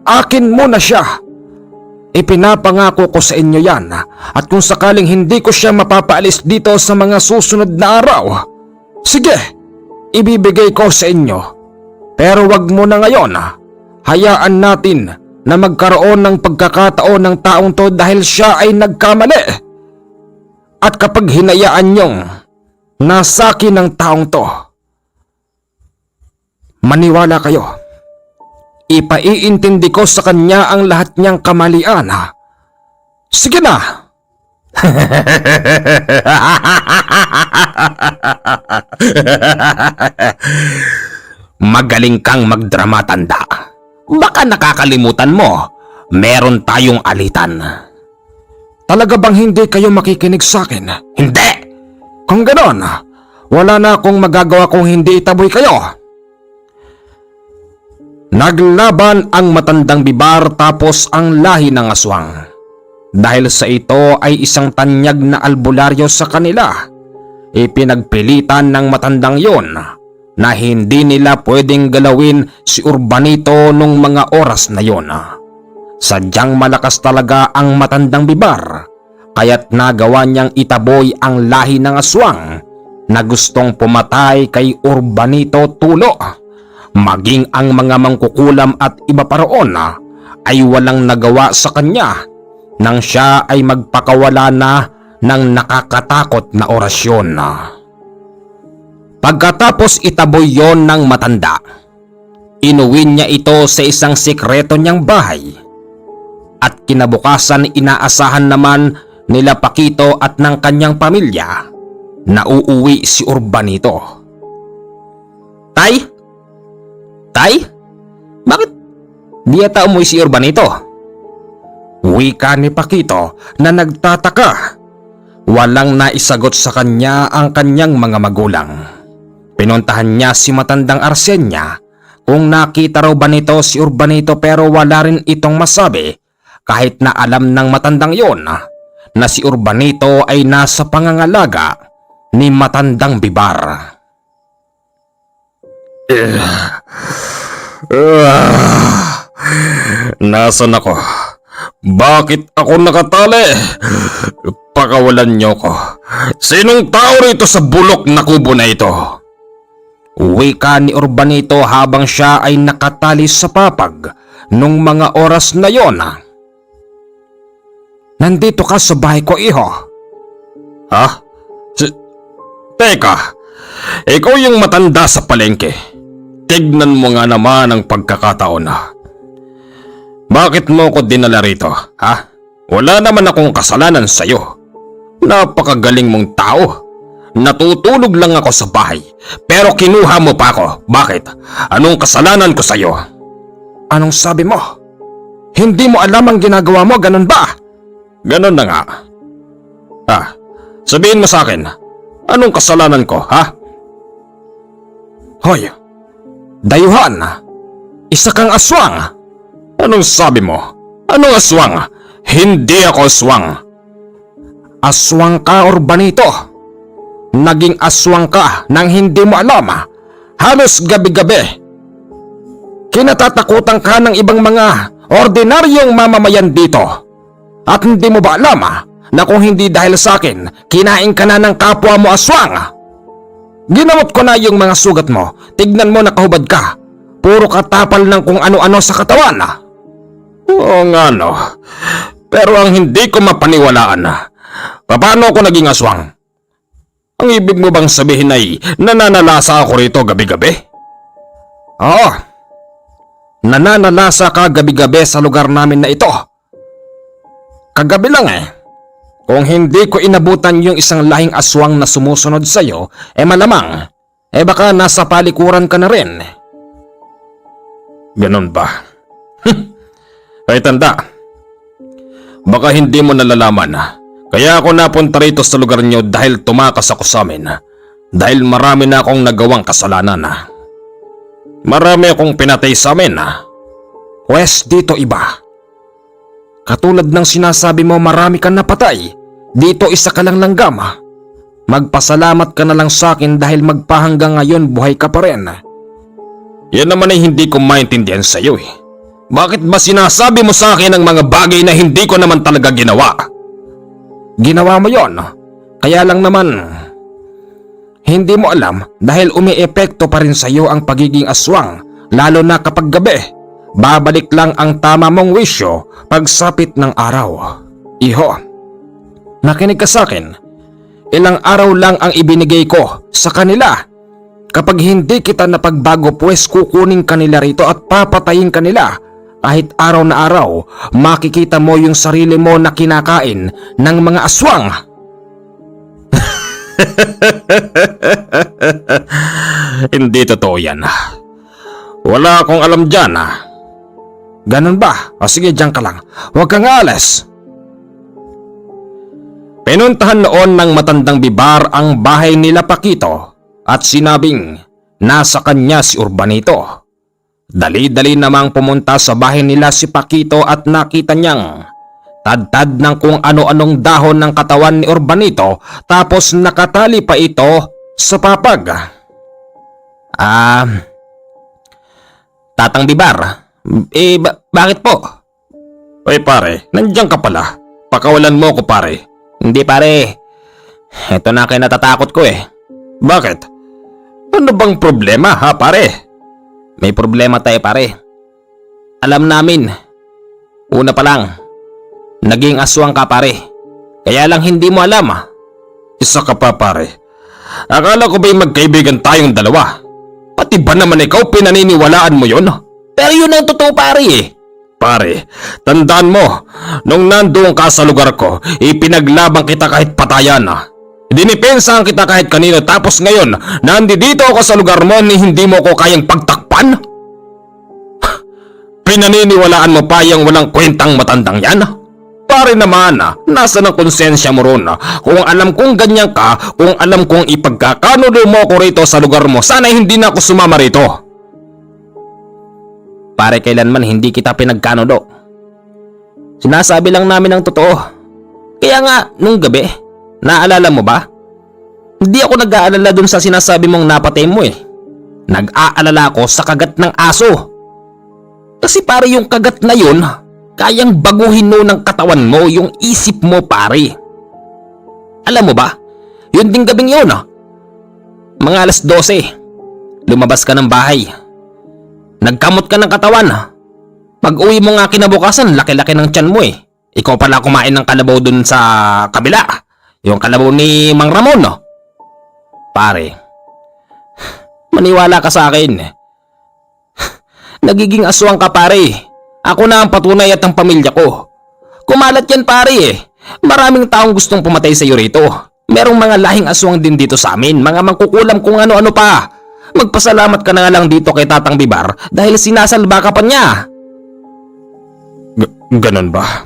Speaker 1: Akin muna siya. Ipinapangako ko sa inyo yan, at kung sakaling hindi ko siya mapapaalis dito sa mga susunod na araw, sige, ibibigay ko sa inyo. Pero wag mo na ngayon. Hayaan natin na magkaroon ng pagkakataon ng taong to dahil siya ay nagkamali. At kapag hinayaan niyong nasakin ng taong to, maniwala kayo. Ipaiintindi ko sa kanya ang lahat niyang kamalian. Sige na!
Speaker 2: Magaling kang magdrama, tanda. Baka nakakalimutan mo, meron tayong alitan.
Speaker 1: Talaga bang hindi kayo makikinig sa akin?
Speaker 2: Hindi!
Speaker 1: Kung ganon, wala na akong magagawa kung hindi itaboy kayo. Naglaban ang matandang bibar tapos ang lahi ng aswang. Dahil sa ito ay isang tanyag na albularyo sa kanila. Ipinagpilitan ng matandang yon na hindi nila pwedeng galawin si Urbanito nung mga oras na yon. Sadyang malakas talaga ang matandang bibar, kaya't nagawa niyang itaboy ang lahi ng aswang na gustong pumatay kay Urbanito tulo. Maging ang mga mangkukulam at iba pa roon ay walang nagawa sa kanya nang siya ay magpakawala na ng nakakatakot na orasyon. Pagkatapos itaboy yon ng matanda, inuwi niya ito sa isang sikreto niyang bahay. At kinabukasan inaasahan naman nila Pakito at ng kanyang pamilya na uuwi si Urbanito. Tay? Tay? Bakit di yata umuwi si Urbanito? Wika ni Pakito na nagtataka. Walang naisagot sa kanya ang kanyang mga magulang. Pinuntahan niya si matandang Arsenia kung nakita raw ba nito si Urbanito, pero wala rin itong masabi kahit na alam ng matandang yon na si Urbanito ay nasa pangangalaga ni matandang Bibar. Nasaan ako? Bakit ako nakatali? Pakawalan niyo ko. Sinong tao rito sa bulok na kubo na ito? Wika ni Urbanito habang siya ay nakatali sa papag nung mga oras na yon. Nandito ka sa bahay ko, iho. Ha? Teka, ikaw yung matanda sa palengke. Tignan mo nga naman ang pagkakataon. Bakit mo ko dinala rito, ha? Wala naman akong kasalanan sa'yo. Napakagaling mong tao. Natutulog lang ako sa bahay, pero kinuha mo pa ako. Bakit? Anong kasalanan ko sa'yo? Anong sabi mo? Hindi mo alam ang ginagawa mo, ganun ba? Ganun na nga. Sabihin mo sa akin, anong kasalanan ko, ha? Hoy, dayuhan, isa kang aswang. Anong sabi mo? Anong aswang? Hindi ako aswang. Aswang ka, Urbanito. Naging aswang ka nang hindi mo alam. Halos gabi-gabi kinatatakutan ka ng ibang mga ordinaryong mamamayan dito. At hindi mo ba alam na kung hindi dahil sa akin, kinain ka na ng kapwa mo aswang? Ginamot ko na yung mga sugat mo. Tignan mo, nakahubad ka. Puro katapal ng kung ano-ano sa katawan. Oo nga no. Pero ang hindi ko mapaniwalaan, paano ako naging aswang? Ang ibig mo bang sabihin ay nananalasa ako rito gabi-gabi? Oo. Nananalasa ka gabi-gabi sa lugar namin na ito. Kagabi lang Kung hindi ko inabutan yung isang lahing aswang na sumusunod sa'yo, malamang, baka nasa palikuran ka na rin. Ganon ba? Ay tanda, baka hindi mo nalalaman. Kaya ako napunta rito sa lugar niyo dahil tumakas ako sa amin. Dahil marami na akong nagawang kasalanan. Marami akong pinatay sa amin. Pwes dito iba. Katulad ng sinasabi mo, marami kang napatay. Dito isa ka lang langgam. Magpasalamat ka na lang sa akin dahil magpahanggang ngayon buhay ka pa rin. Yan naman ay hindi ko maintindihan sa iyo. Bakit ba sinasabi mo sa akin ang mga bagay na hindi ko naman talaga ginawa? Ginawa mo yon. Kaya lang naman, hindi mo alam dahil umiepekto pa rin sa iyo ang pagiging aswang, lalo na kapag gabi. Babalik lang ang tama mong wisyo pagsapit ng araw. Iho, nakinig ka sa akin. Ilang araw lang ang ibinigay ko sa kanila. Kapag hindi kita napagbago, pues kukunin kanila rito at papatayin kanila. Kahit araw na araw, makikita mo yung sarili mo na kinakain ng mga aswang. Hindi totoo yan. Wala akong alam dyan. Ganun ba? O sige, dyan ka lang. Huwag kang aalis. Pinuntahan noon ng matandang Bibar ang bahay nila Pakito at sinabing nasa kanya si Urbanito. Dali-dali namang pumunta sa bahay nila si Pakito at nakita niyang tad-tad ng kung ano-anong dahon ng katawan ni Urbanito tapos nakatali pa ito sa papag. Tatang Bibar, bakit po? Ay pare, nandiyan ka pala. Pakawalan mo ko pare. Hindi pare, eto na kayo natatakot ko Bakit? Ano bang problema ha pare? May problema tayo pare. Alam namin. Una pa lang, naging aswang ka pare.
Speaker 2: Kaya lang hindi mo alam.
Speaker 1: Isa ka pa pare. Akala ko ba'y magkaibigan tayong dalawa? Pati ba naman ikaw pinaniniwalaan mo yon?
Speaker 2: Pero yun ang totoo pare eh.
Speaker 1: Pare, tandaan mo, nung nandoon ka sa lugar ko, ipinaglabang kita kahit patayan na. Dinipensahan kita kahit kanino tapos ngayon, nandito ako sa lugar mo ni hindi mo ko kayang pagtakpan? Pinaniniwalaan mo pa yung walang kwentang matandang yan? Pare naman, nasa ng konsensya mo ron. Kung alam kong ganyan ka, kung alam kong ipagkakanulo mo ko rito sa lugar mo, sana hindi na ako sumama rito.
Speaker 2: Pare, kailanman hindi kita pinagkanulo. Sinasabi lang namin ang totoo. Kaya nga, nung gabi, naalala mo ba? Hindi ako nag-aalala dun sa sinasabi mong napatay mo eh. Nag-aalala ako sa kagat ng aso. Kasi pare yung kagat na yun, kayang baguhin mo ng katawan mo yung isip mo pare. Alam mo ba, yun ding gabing yun mga alas 12, lumabas ka ng bahay. Nagkamot ka ng katawan. Pag-uwi mo nga kinabukasan, laki-laki ng tiyan mo eh. Ikaw pala kumain ng kalabaw dun sa kabila. Yung kalabaw ni Mang Ramon. Pare, maniwala ka sa akin. Nagiging aswang ka pare. Ako na ang patunay at ang pamilya ko. Kumalat yan pare eh. Maraming taong gustong pumatay sa iyo rito. Merong mga lahing aswang din dito sa amin. Mga mangkukulam kung ano-ano pa. Magpasalamat ka na nga lang dito kay Tatang Bibar dahil sinasalba ka pa niya.
Speaker 1: Ganon ba?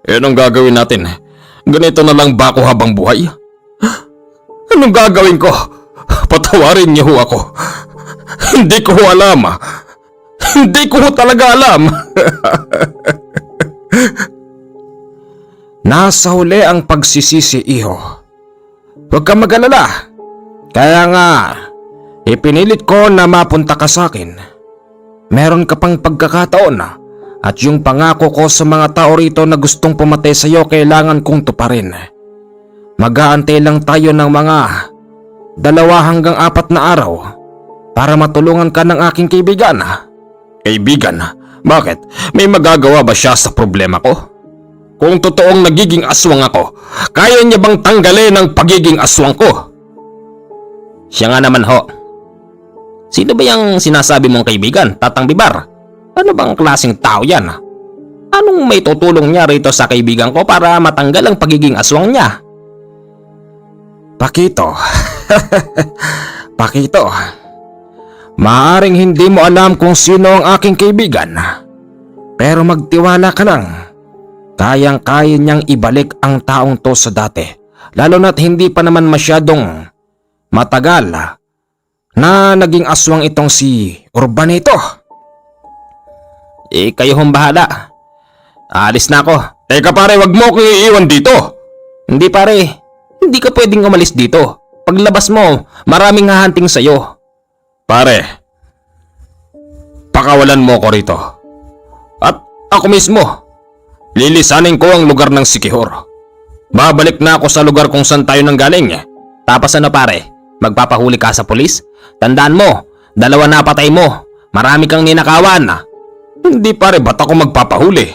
Speaker 1: Anong gagawin natin? Ganito na lang ba ako habang buhay? Anong gagawin ko? Patawarin niyo ho ako. Hindi ko ho alam. Hindi ko ho talaga alam. Nasa huli ang pagsisisi, iho. Huwag kang mag-alala. Kaya nga, ipinilit ko na mapunta ka sa akin. Meron ka pang pagkakataon at yung pangako ko sa mga tao rito na gustong pumatay sa iyo kailangan kong tuparin. Mag-aantay lang tayo ng mga 2 hanggang 4 na araw para matulungan ka ng aking kaibigan. Kaibigan? Bakit? May magagawa ba siya sa problema ko? Kung totoong nagiging aswang ako, kaya niya bang tanggalin ang pagiging aswang ko?
Speaker 2: Siya nga naman ho. Sino ba yung sinasabi mong kaibigan, Tatang Bibar? Ano bang klaseng tao yan? Anong may tutulong niya rito sa kaibigan ko para matanggal ang pagiging aswang niya?
Speaker 1: Pakito. Pakito. Maaring hindi mo alam kung sino ang aking kaibigan. Pero magtiwala ka lang. Kayang-kaya niyang ibalik ang taong to sa dati. Lalo na't hindi pa naman masyadong matagal na naging aswang itong si Urbanito.
Speaker 2: Kayo hong bahala. Aalis na ako.
Speaker 1: Teka pare, wag mo kong iiwan dito.
Speaker 2: Hindi pare, hindi ka pwedeng umalis dito. Paglabas mo, maraming hahanting sa'yo.
Speaker 1: Pare, pakawalan mo ko rito. At ako mismo, lilisanin ko ang lugar ng Sikihor. Babalik na ako sa lugar kung saan tayo nanggaling.
Speaker 2: Tapos ano pare, magpapahuli ka sa pulis? Tandaan mo, 2 na patay mo. Marami kang ninakawan.
Speaker 1: Hindi pare, ba't ako magpapahuli?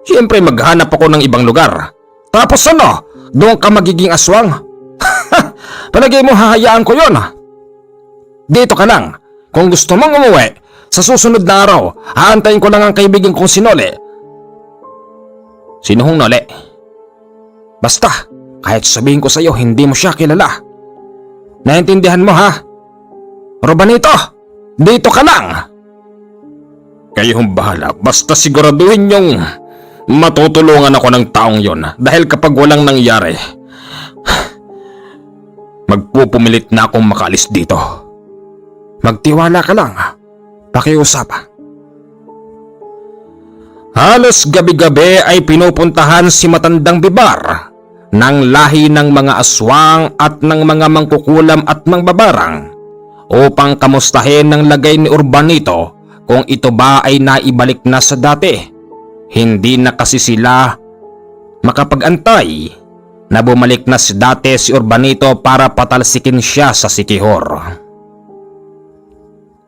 Speaker 1: Siyempre maghanap ako ng ibang lugar. Tapos ano? Doon ka magiging aswang? Palagay mo hahayaan ko yon? Dito ka lang. Kung gusto mong umuwi, sa susunod na araw, haantayin ko lang ang kaibigan kong si Nole.
Speaker 2: Sino hong Nole?
Speaker 1: Basta, kahit sabihin ko sa'yo, hindi mo siya kilala. Naintindihan mo ha? Urbanito, dito ka lang! Kayong bahala, basta siguraduhin yung matutulungan ako ng taong yon. Dahil kapag walang nangyari, magpupumilit na akong makaalis dito. Magtiwala ka lang, pakiusap. Halos gabi-gabi ay pinupuntahan si Matandang Bibar ng lahi ng mga aswang at ng mga mangkukulam at mangbabarang upang kamustahin ng lagay ni Urbanito kung ito ba ay naibalik na sa dati. Hindi na kasi sila makapag-antay na bumalik na sa dati si Urbanito para patalsikin siya sa Sikihor.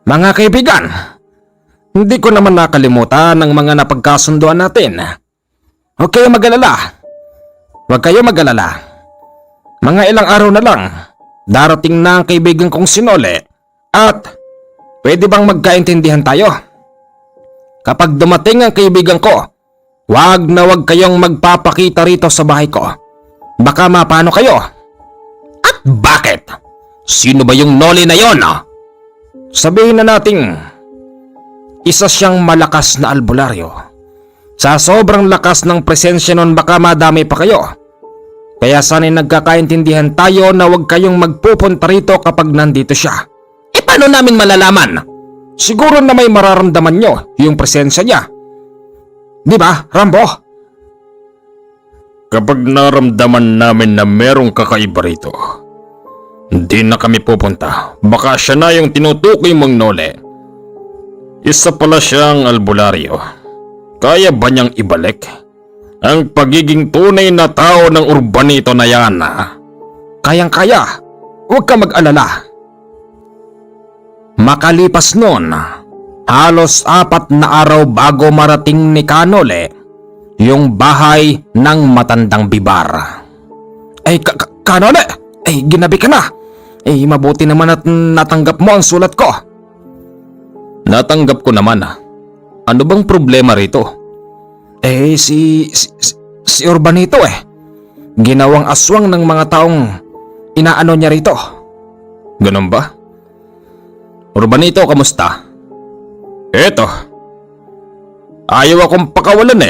Speaker 1: Mga kaibigan, hindi ko naman nakalimutan ang mga napagkasunduan natin. Huwag kayong mag-alala. Huwag kayo mag-alala. Mga ilang araw na lang, darating na ang kaibigan kong si Nole at pwede bang magkaintindihan tayo? Kapag dumating ang kaibigan ko, wag na wag kayong magpapakita rito sa bahay ko. Baka mapano kayo.
Speaker 2: At bakit? Sino ba yung Nole na yon?
Speaker 1: Sabihin na nating isa siyang malakas na albularyo. Sa sobrang lakas ng presensya nun baka madami pa kayo. Kaya sana'y nagkakaintindihan tayo na huwag kayong magpupunta rito kapag nandito siya.
Speaker 2: E paano namin malalaman?
Speaker 1: Siguro na may mararamdaman nyo yung presensya niya. Di ba, Rambo?
Speaker 3: Kapag naramdaman namin na merong kakaiba rito, hindi na kami pupunta. Baka siya na yung tinutukoy mong Nole. Isa pala siyang albularyo. Kaya ba niyang ibalik ang pagiging tunay na tao ng urbanito na yan?
Speaker 1: Kayang-kaya. Huwag ka mag-alala. Makalipas noon, halos 4 na araw bago marating ni Kanole yung bahay ng matandang bibar. Ay, Kanole! Ay, ginabi ka na! Ay, mabuti naman at natanggap mo ang sulat ko.
Speaker 2: Natanggap ko naman. Ano bang problema rito?
Speaker 1: Eh, si Urbanito ginawang aswang ng mga taong inaano niya rito.
Speaker 2: Ganun ba? Urbanito, kamusta?
Speaker 3: Eto. Ayaw akong pakawalan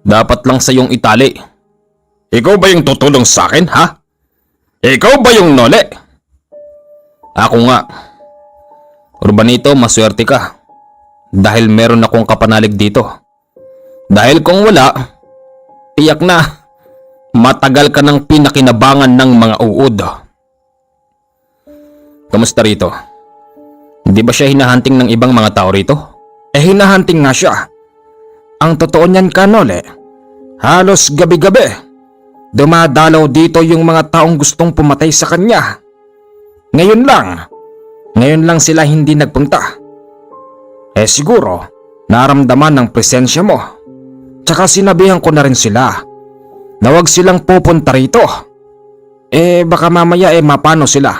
Speaker 2: Dapat lang sa iyong itali.
Speaker 3: Ikaw ba yung tutulong sa akin, ha? Ikaw ba yung Nole?
Speaker 2: Ako nga. Urbanito, maswerte ka. Dahil meron akong kapanalig dito. Dahil kung wala, tiyak na matagal ka ng pinakinabangan ng mga uod. Kamusta rito? Hindi ba siya hinahunting ng ibang mga tao rito?
Speaker 1: Hinahunting nga siya. Ang totoo niyan, Kanole, halos gabi-gabi dumadalaw dito yung mga taong gustong pumatay sa kanya. Ngayon lang sila hindi nagpunta. Siguro, naramdaman ng presensya mo. Tsaka sinabihan ko na rin sila na wag silang pupunta rito. Baka mamaya mapano sila.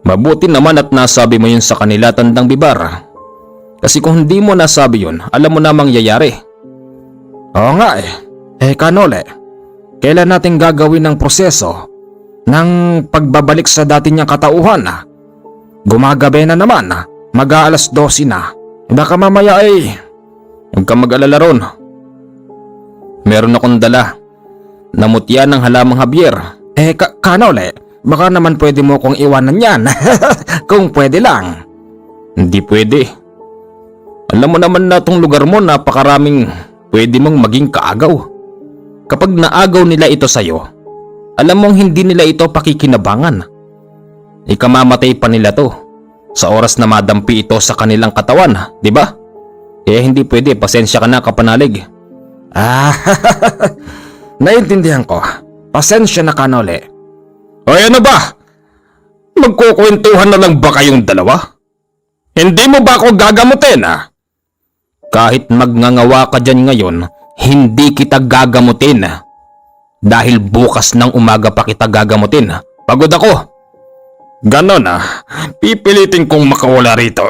Speaker 2: Mabuti naman at nasabi mo yun sa kanila, tandang bibar. Kasi kung hindi mo nasabi yun, alam mo na mangyayari.
Speaker 1: Oo nga Kanole, kailan natin gagawin ang proseso ng pagbabalik sa dati niyang katauhan? Gumagabi na naman, mag-aalas 12 na. Baka mamaya
Speaker 2: huwag kang mag-alala ron. Meron akong dala. Namutya ng halamang Javier.
Speaker 1: Kanole, baka naman pwede mo kong iwanan yan. Kung pwede lang.
Speaker 2: Hindi pwede. Alam mo naman na tong lugar mo, napakaraming pwede mong maging kaagaw. Kapag naagaw nila ito sa'yo, alam mong hindi nila ito pakikinabangan. Ikamamatay pa nila to sa oras na madampi ito sa kanilang katawan, di ba? Kaya hindi pwede, pasensya ka na, kapanalig.
Speaker 1: Naintindihan ko. Pasensya na, Kanole.
Speaker 3: Ay, ano ba? Magkukwentuhan na lang ba kayong dalawa? Hindi mo ba ako gagamutin,
Speaker 2: Kahit magngangawa ka dyan ngayon, hindi kita gagamutin. Dahil bukas ng umaga pa kita gagamutin. Pagod ako.
Speaker 3: Ganon pipilitin kong makawala rito.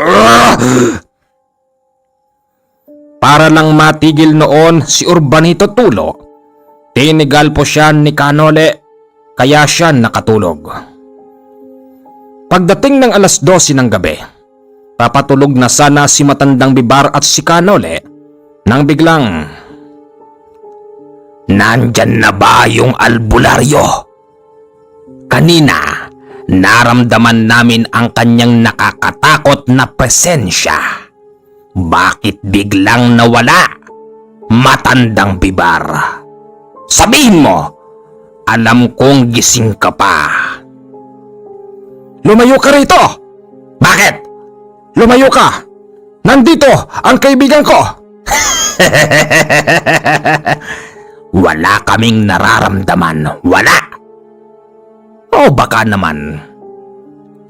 Speaker 1: Para lang matigil noon si Urbanito Tulo, tinigal po siya ni Kanole kaya siya nakatulog. Pagdating ng alas 12 ng gabi, papatulog na sana si matandang bibar at si Kanole nang biglang,
Speaker 2: Nandyan na ba yung albularyo? Kanina, naramdaman namin ang kanyang nakakatakot na presensya. Bakit biglang nawala? Matandang bibar. Sabihin mo, alam kong gising ka pa.
Speaker 1: lumayo ka rito!
Speaker 2: Bakit?
Speaker 1: Lumayo ka! Nandito ang kaibigan ko!
Speaker 2: Wala kaming nararamdaman. Wala. O baka naman,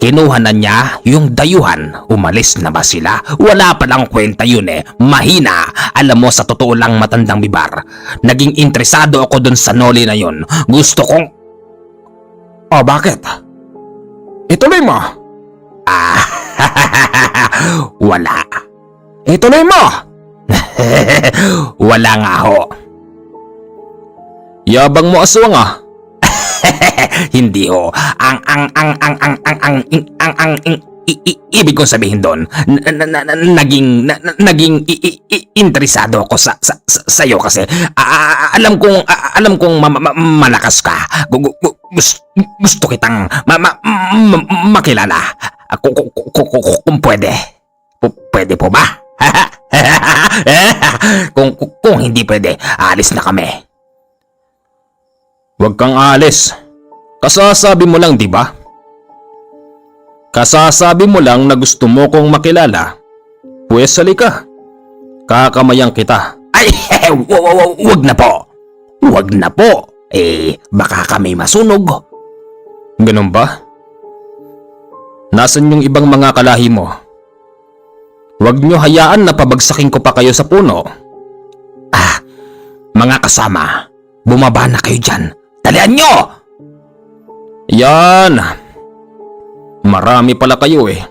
Speaker 2: Kinuha na niya yung dayuhan. Umalis na ba sila? Wala palang kwenta yun eh. Mahina. Alam mo, sa totoo lang, matandang bibar, naging interesado ako dun sa Noli na yun. Gusto kong...
Speaker 1: O bakit? Ituloy mo.
Speaker 2: Wala.
Speaker 1: Ituloy mo.
Speaker 2: Wala nga ho.
Speaker 3: Yabang mo, aswang ah.
Speaker 2: Hindi ho. Ibig kong sabihin doon, naging interesado ako sa'yo kasi alam kong malakas ka. Gusto kitang makilala. Kung pwede. Pwede po ba? Kung hindi pwede, alis na kami.
Speaker 3: Huwag kang alis. Kasasabi mo lang, di ba? Kasasabi mo lang na gusto mo kong makilala. Pwes halika. Kakamayang kita.
Speaker 2: Ay, wag na po. Wag na po. Baka kami masunog.
Speaker 3: Ganun ba? Nasaan yung ibang mga kalahi mo? Huwag nyo hayaan na pabagsakin ko pa kayo sa puno.
Speaker 2: Mga kasama, bumaba na kayo dyan. Dalian nyo!
Speaker 3: Yan. Marami pala kayo eh.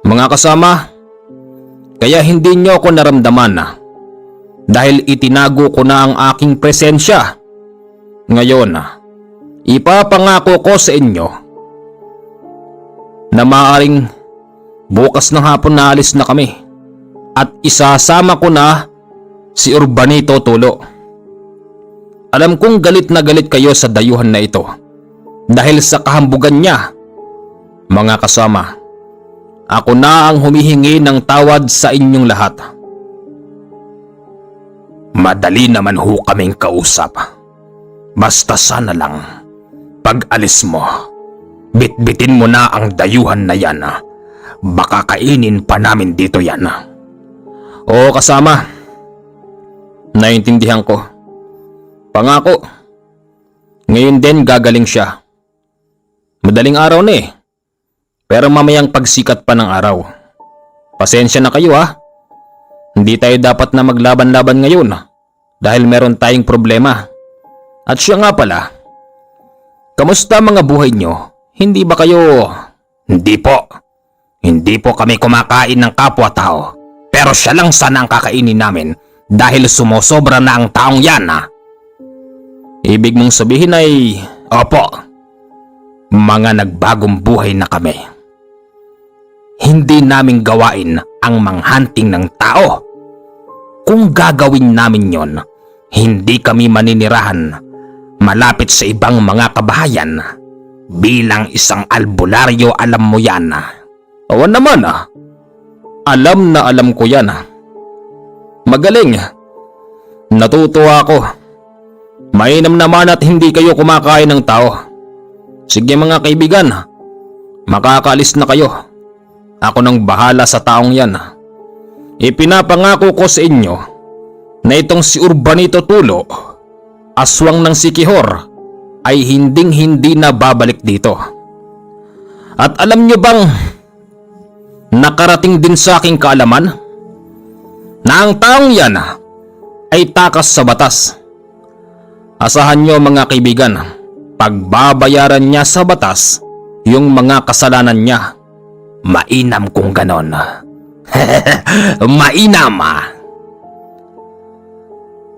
Speaker 3: Mga kasama, kaya hindi nyo ako naramdaman dahil itinago ko na ang aking presensya. Ngayon, ipapangako ko sa inyo na maaaring bukas ng hapon na alis na kami at isasama ko na si Urbanito Tulo. Alam kong galit na galit kayo sa dayuhan na ito dahil sa kahambugan niya. Mga kasama, ako na ang humihingi ng tawad sa inyong lahat.
Speaker 2: Madali naman ho kaming kausap. Basta sana lang, pag alis mo, bitbitin mo na ang dayuhan na yan. Baka kainin pa namin dito yan.
Speaker 3: Oo kasama, naintindihan ko. Pangako, ngayon din gagaling siya. Madaling araw na eh, pero mamayang pagsikat pa ng araw. Pasensya na kayo ha, hindi tayo dapat na maglaban-laban ngayon dahil meron tayong problema. At siya nga pala, kamusta mga buhay nyo? Hindi ba kayo...
Speaker 2: Hindi po kami kumakain ng kapwa-tao. Pero siya lang sana ang kakainin namin dahil sumosobra na ang taong yan.
Speaker 3: Ibig mong sabihin ay...
Speaker 2: Opo, mga nagbagong buhay na kami. Hindi namin gawain ang manghunting ng tao. Kung gagawin namin yon, hindi kami maninirahan malapit sa ibang mga kabahayan. Bilang isang albularyo, alam mo yan.
Speaker 3: Oo naman Alam na alam ko yan Magaling. Natutuwa ako. Mainam naman at hindi kayo kumakain ng tao. Sige mga kaibigan, makakaalis na kayo. Ako nang bahala sa taong yan. Ipinapangako ko sa inyo na itong si Urbanito Tulo, aswang ng Sikihor, ay hinding-hindi na babalik dito. At alam nyo bang nakarating din sa aking kaalaman na ang taong yan ay takas sa batas. Asahan nyo mga kaibigan, pagbabayaran niya sa batas yung mga kasalanan niya.
Speaker 2: Mainam kung ganon. Mainam.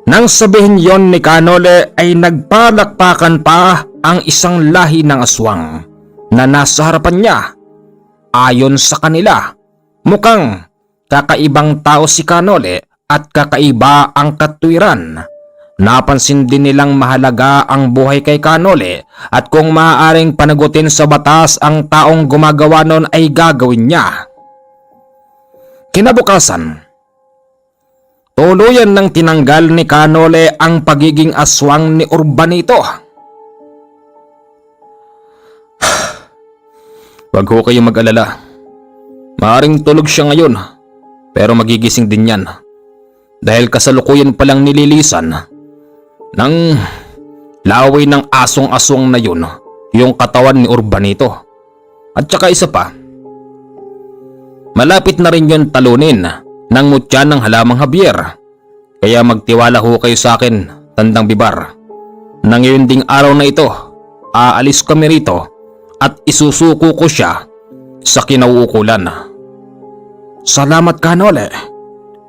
Speaker 1: Nang sabihin yon ni Kanole ay nagpalakpakan pa ang isang lahi ng aswang na nasa harapan niya. Ayon sa kanila, mukhang kakaibang tao si Kanole at kakaiba ang katwiran. Napansin din nilang mahalaga ang buhay kay Kanole at kung maaaring panagutin sa batas ang taong gumagawa nun ay gagawin niya. Kinabukasan, tuluyan nang tinanggal ni Kanole ang pagiging aswang ni Urbanito.
Speaker 3: Wag ho kayong mag-alala. Maaring tulog siya ngayon, pero magigising din yan. Dahil kasalukuyan palang nililisan ng laway ng asong-aswang na yun yung katawan ni Urbanito.
Speaker 2: At saka isa pa, malapit na rin yon talunin ng mutya ng halamang Javier. Kaya magtiwala ho kayo sa akin, Tandang Bibar. Nang ngayon ding araw na ito, aalis kami rito at isusuko ko siya sa kinauukulan.
Speaker 1: Salamat ka, Nole.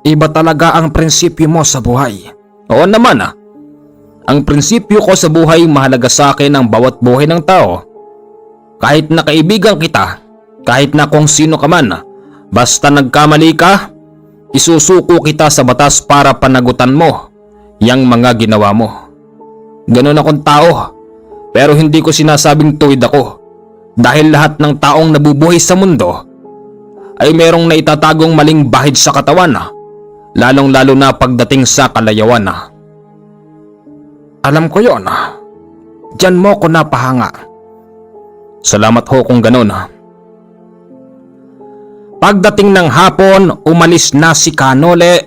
Speaker 1: Iba talaga ang prinsipyo mo sa buhay.
Speaker 2: Oo naman. Ang prinsipyo ko sa buhay, mahalaga sa akin ang bawat buhay ng tao. Kahit na kaibigan kita, kahit na kung sino ka man, basta nagkamali ka, isusuko kita sa batas para panagutan mo yang mga ginawa mo. Ganun akong tao, pero hindi ko sinasabing tuwid ako. Dahil lahat ng taong nabubuhay sa mundo ay merong naitatagong maling bahid sa katawan, lalong lalo na pagdating sa kalayawan.
Speaker 1: Alam ko yon. Diyan mo ko napahanga.
Speaker 2: Salamat ho kung ganun.
Speaker 1: Pagdating ng hapon, umalis na si Kanole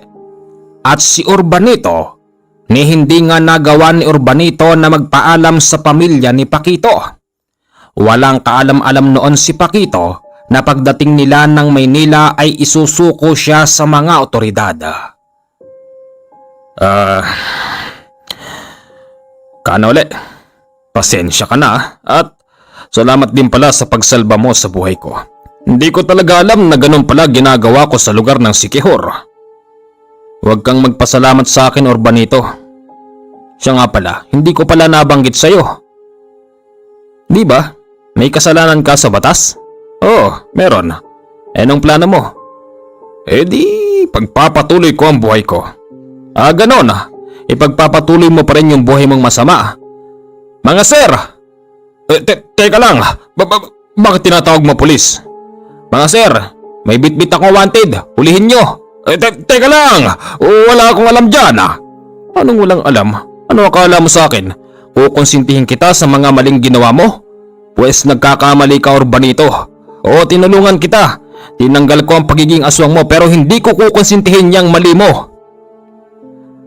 Speaker 1: at si Urbanito, ni hindi nga nagawa ni Urbanito na magpaalam sa pamilya ni Paquito. Walang kaalam-alam noon si Paquito na pagdating nila ng Maynila ay isusuko siya sa mga otoridad.
Speaker 2: Kanole, pasensya ka na at salamat din pala sa pagsalba mo sa buhay ko. Hindi ko talaga alam na ganun pala ginagawa ko sa lugar ng Siquijor. Huwag kang magpasalamat sa akin, Urbanito. Siya nga pala, hindi ko pala nabanggit sa'yo. Di ba? May kasalanan ka sa batas? Oo, meron. Anong plano mo? Eh di, pagpapatuloy ko ang buhay ko. Ganon. Ipagpapatuloy mo pa rin yung buhay mong masama. Mga sir! Teka lang, bakit tinatawag mo pulis? Mga sir, may bitbit akong wanted, hulihin nyo. Teka lang, wala akong alam dyan. Anong walang alam? Ano akala mo sa akin? Kukonsintihin kita sa mga maling ginawa mo? Pwes nagkakamali ka, Urbanito. Oo, tinulungan kita. Tinanggal ko ang pagiging aswang mo pero hindi ko kukonsintihin niyang mali mo.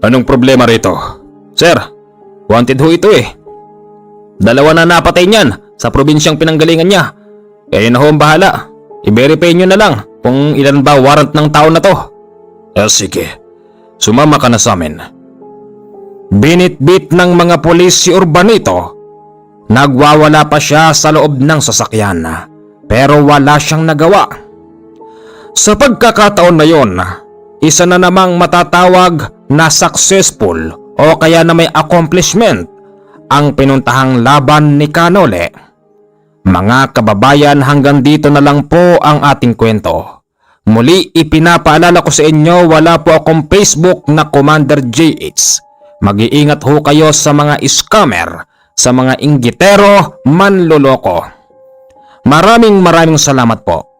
Speaker 2: Anong problema rito? Sir, wanted ho ito eh. 2 na napatay niyan sa probinsyang pinanggalingan niya. Kaya na ho ang bahala. I-verify nyo na lang kung ilan ba warrant ng tao na to. Sige, sumama ka na sa amin.
Speaker 1: Binitbit ng mga pulis si Urbanito. Nagwawala pa siya sa loob ng sasakyan, pero wala siyang nagawa. Sa pagkakataon na yon, isa na namang matatawag na successful o kaya na may accomplishment ang pinuntahang laban ni Kanole. Mga kababayan, hanggang dito na lang po ang ating kwento. Muli ipinapaalala ko sa inyo, wala po akong Facebook na Commander JH. Mag-iingat ho kayo sa mga scammer, sa mga inggitero, manloloko. Maraming salamat po.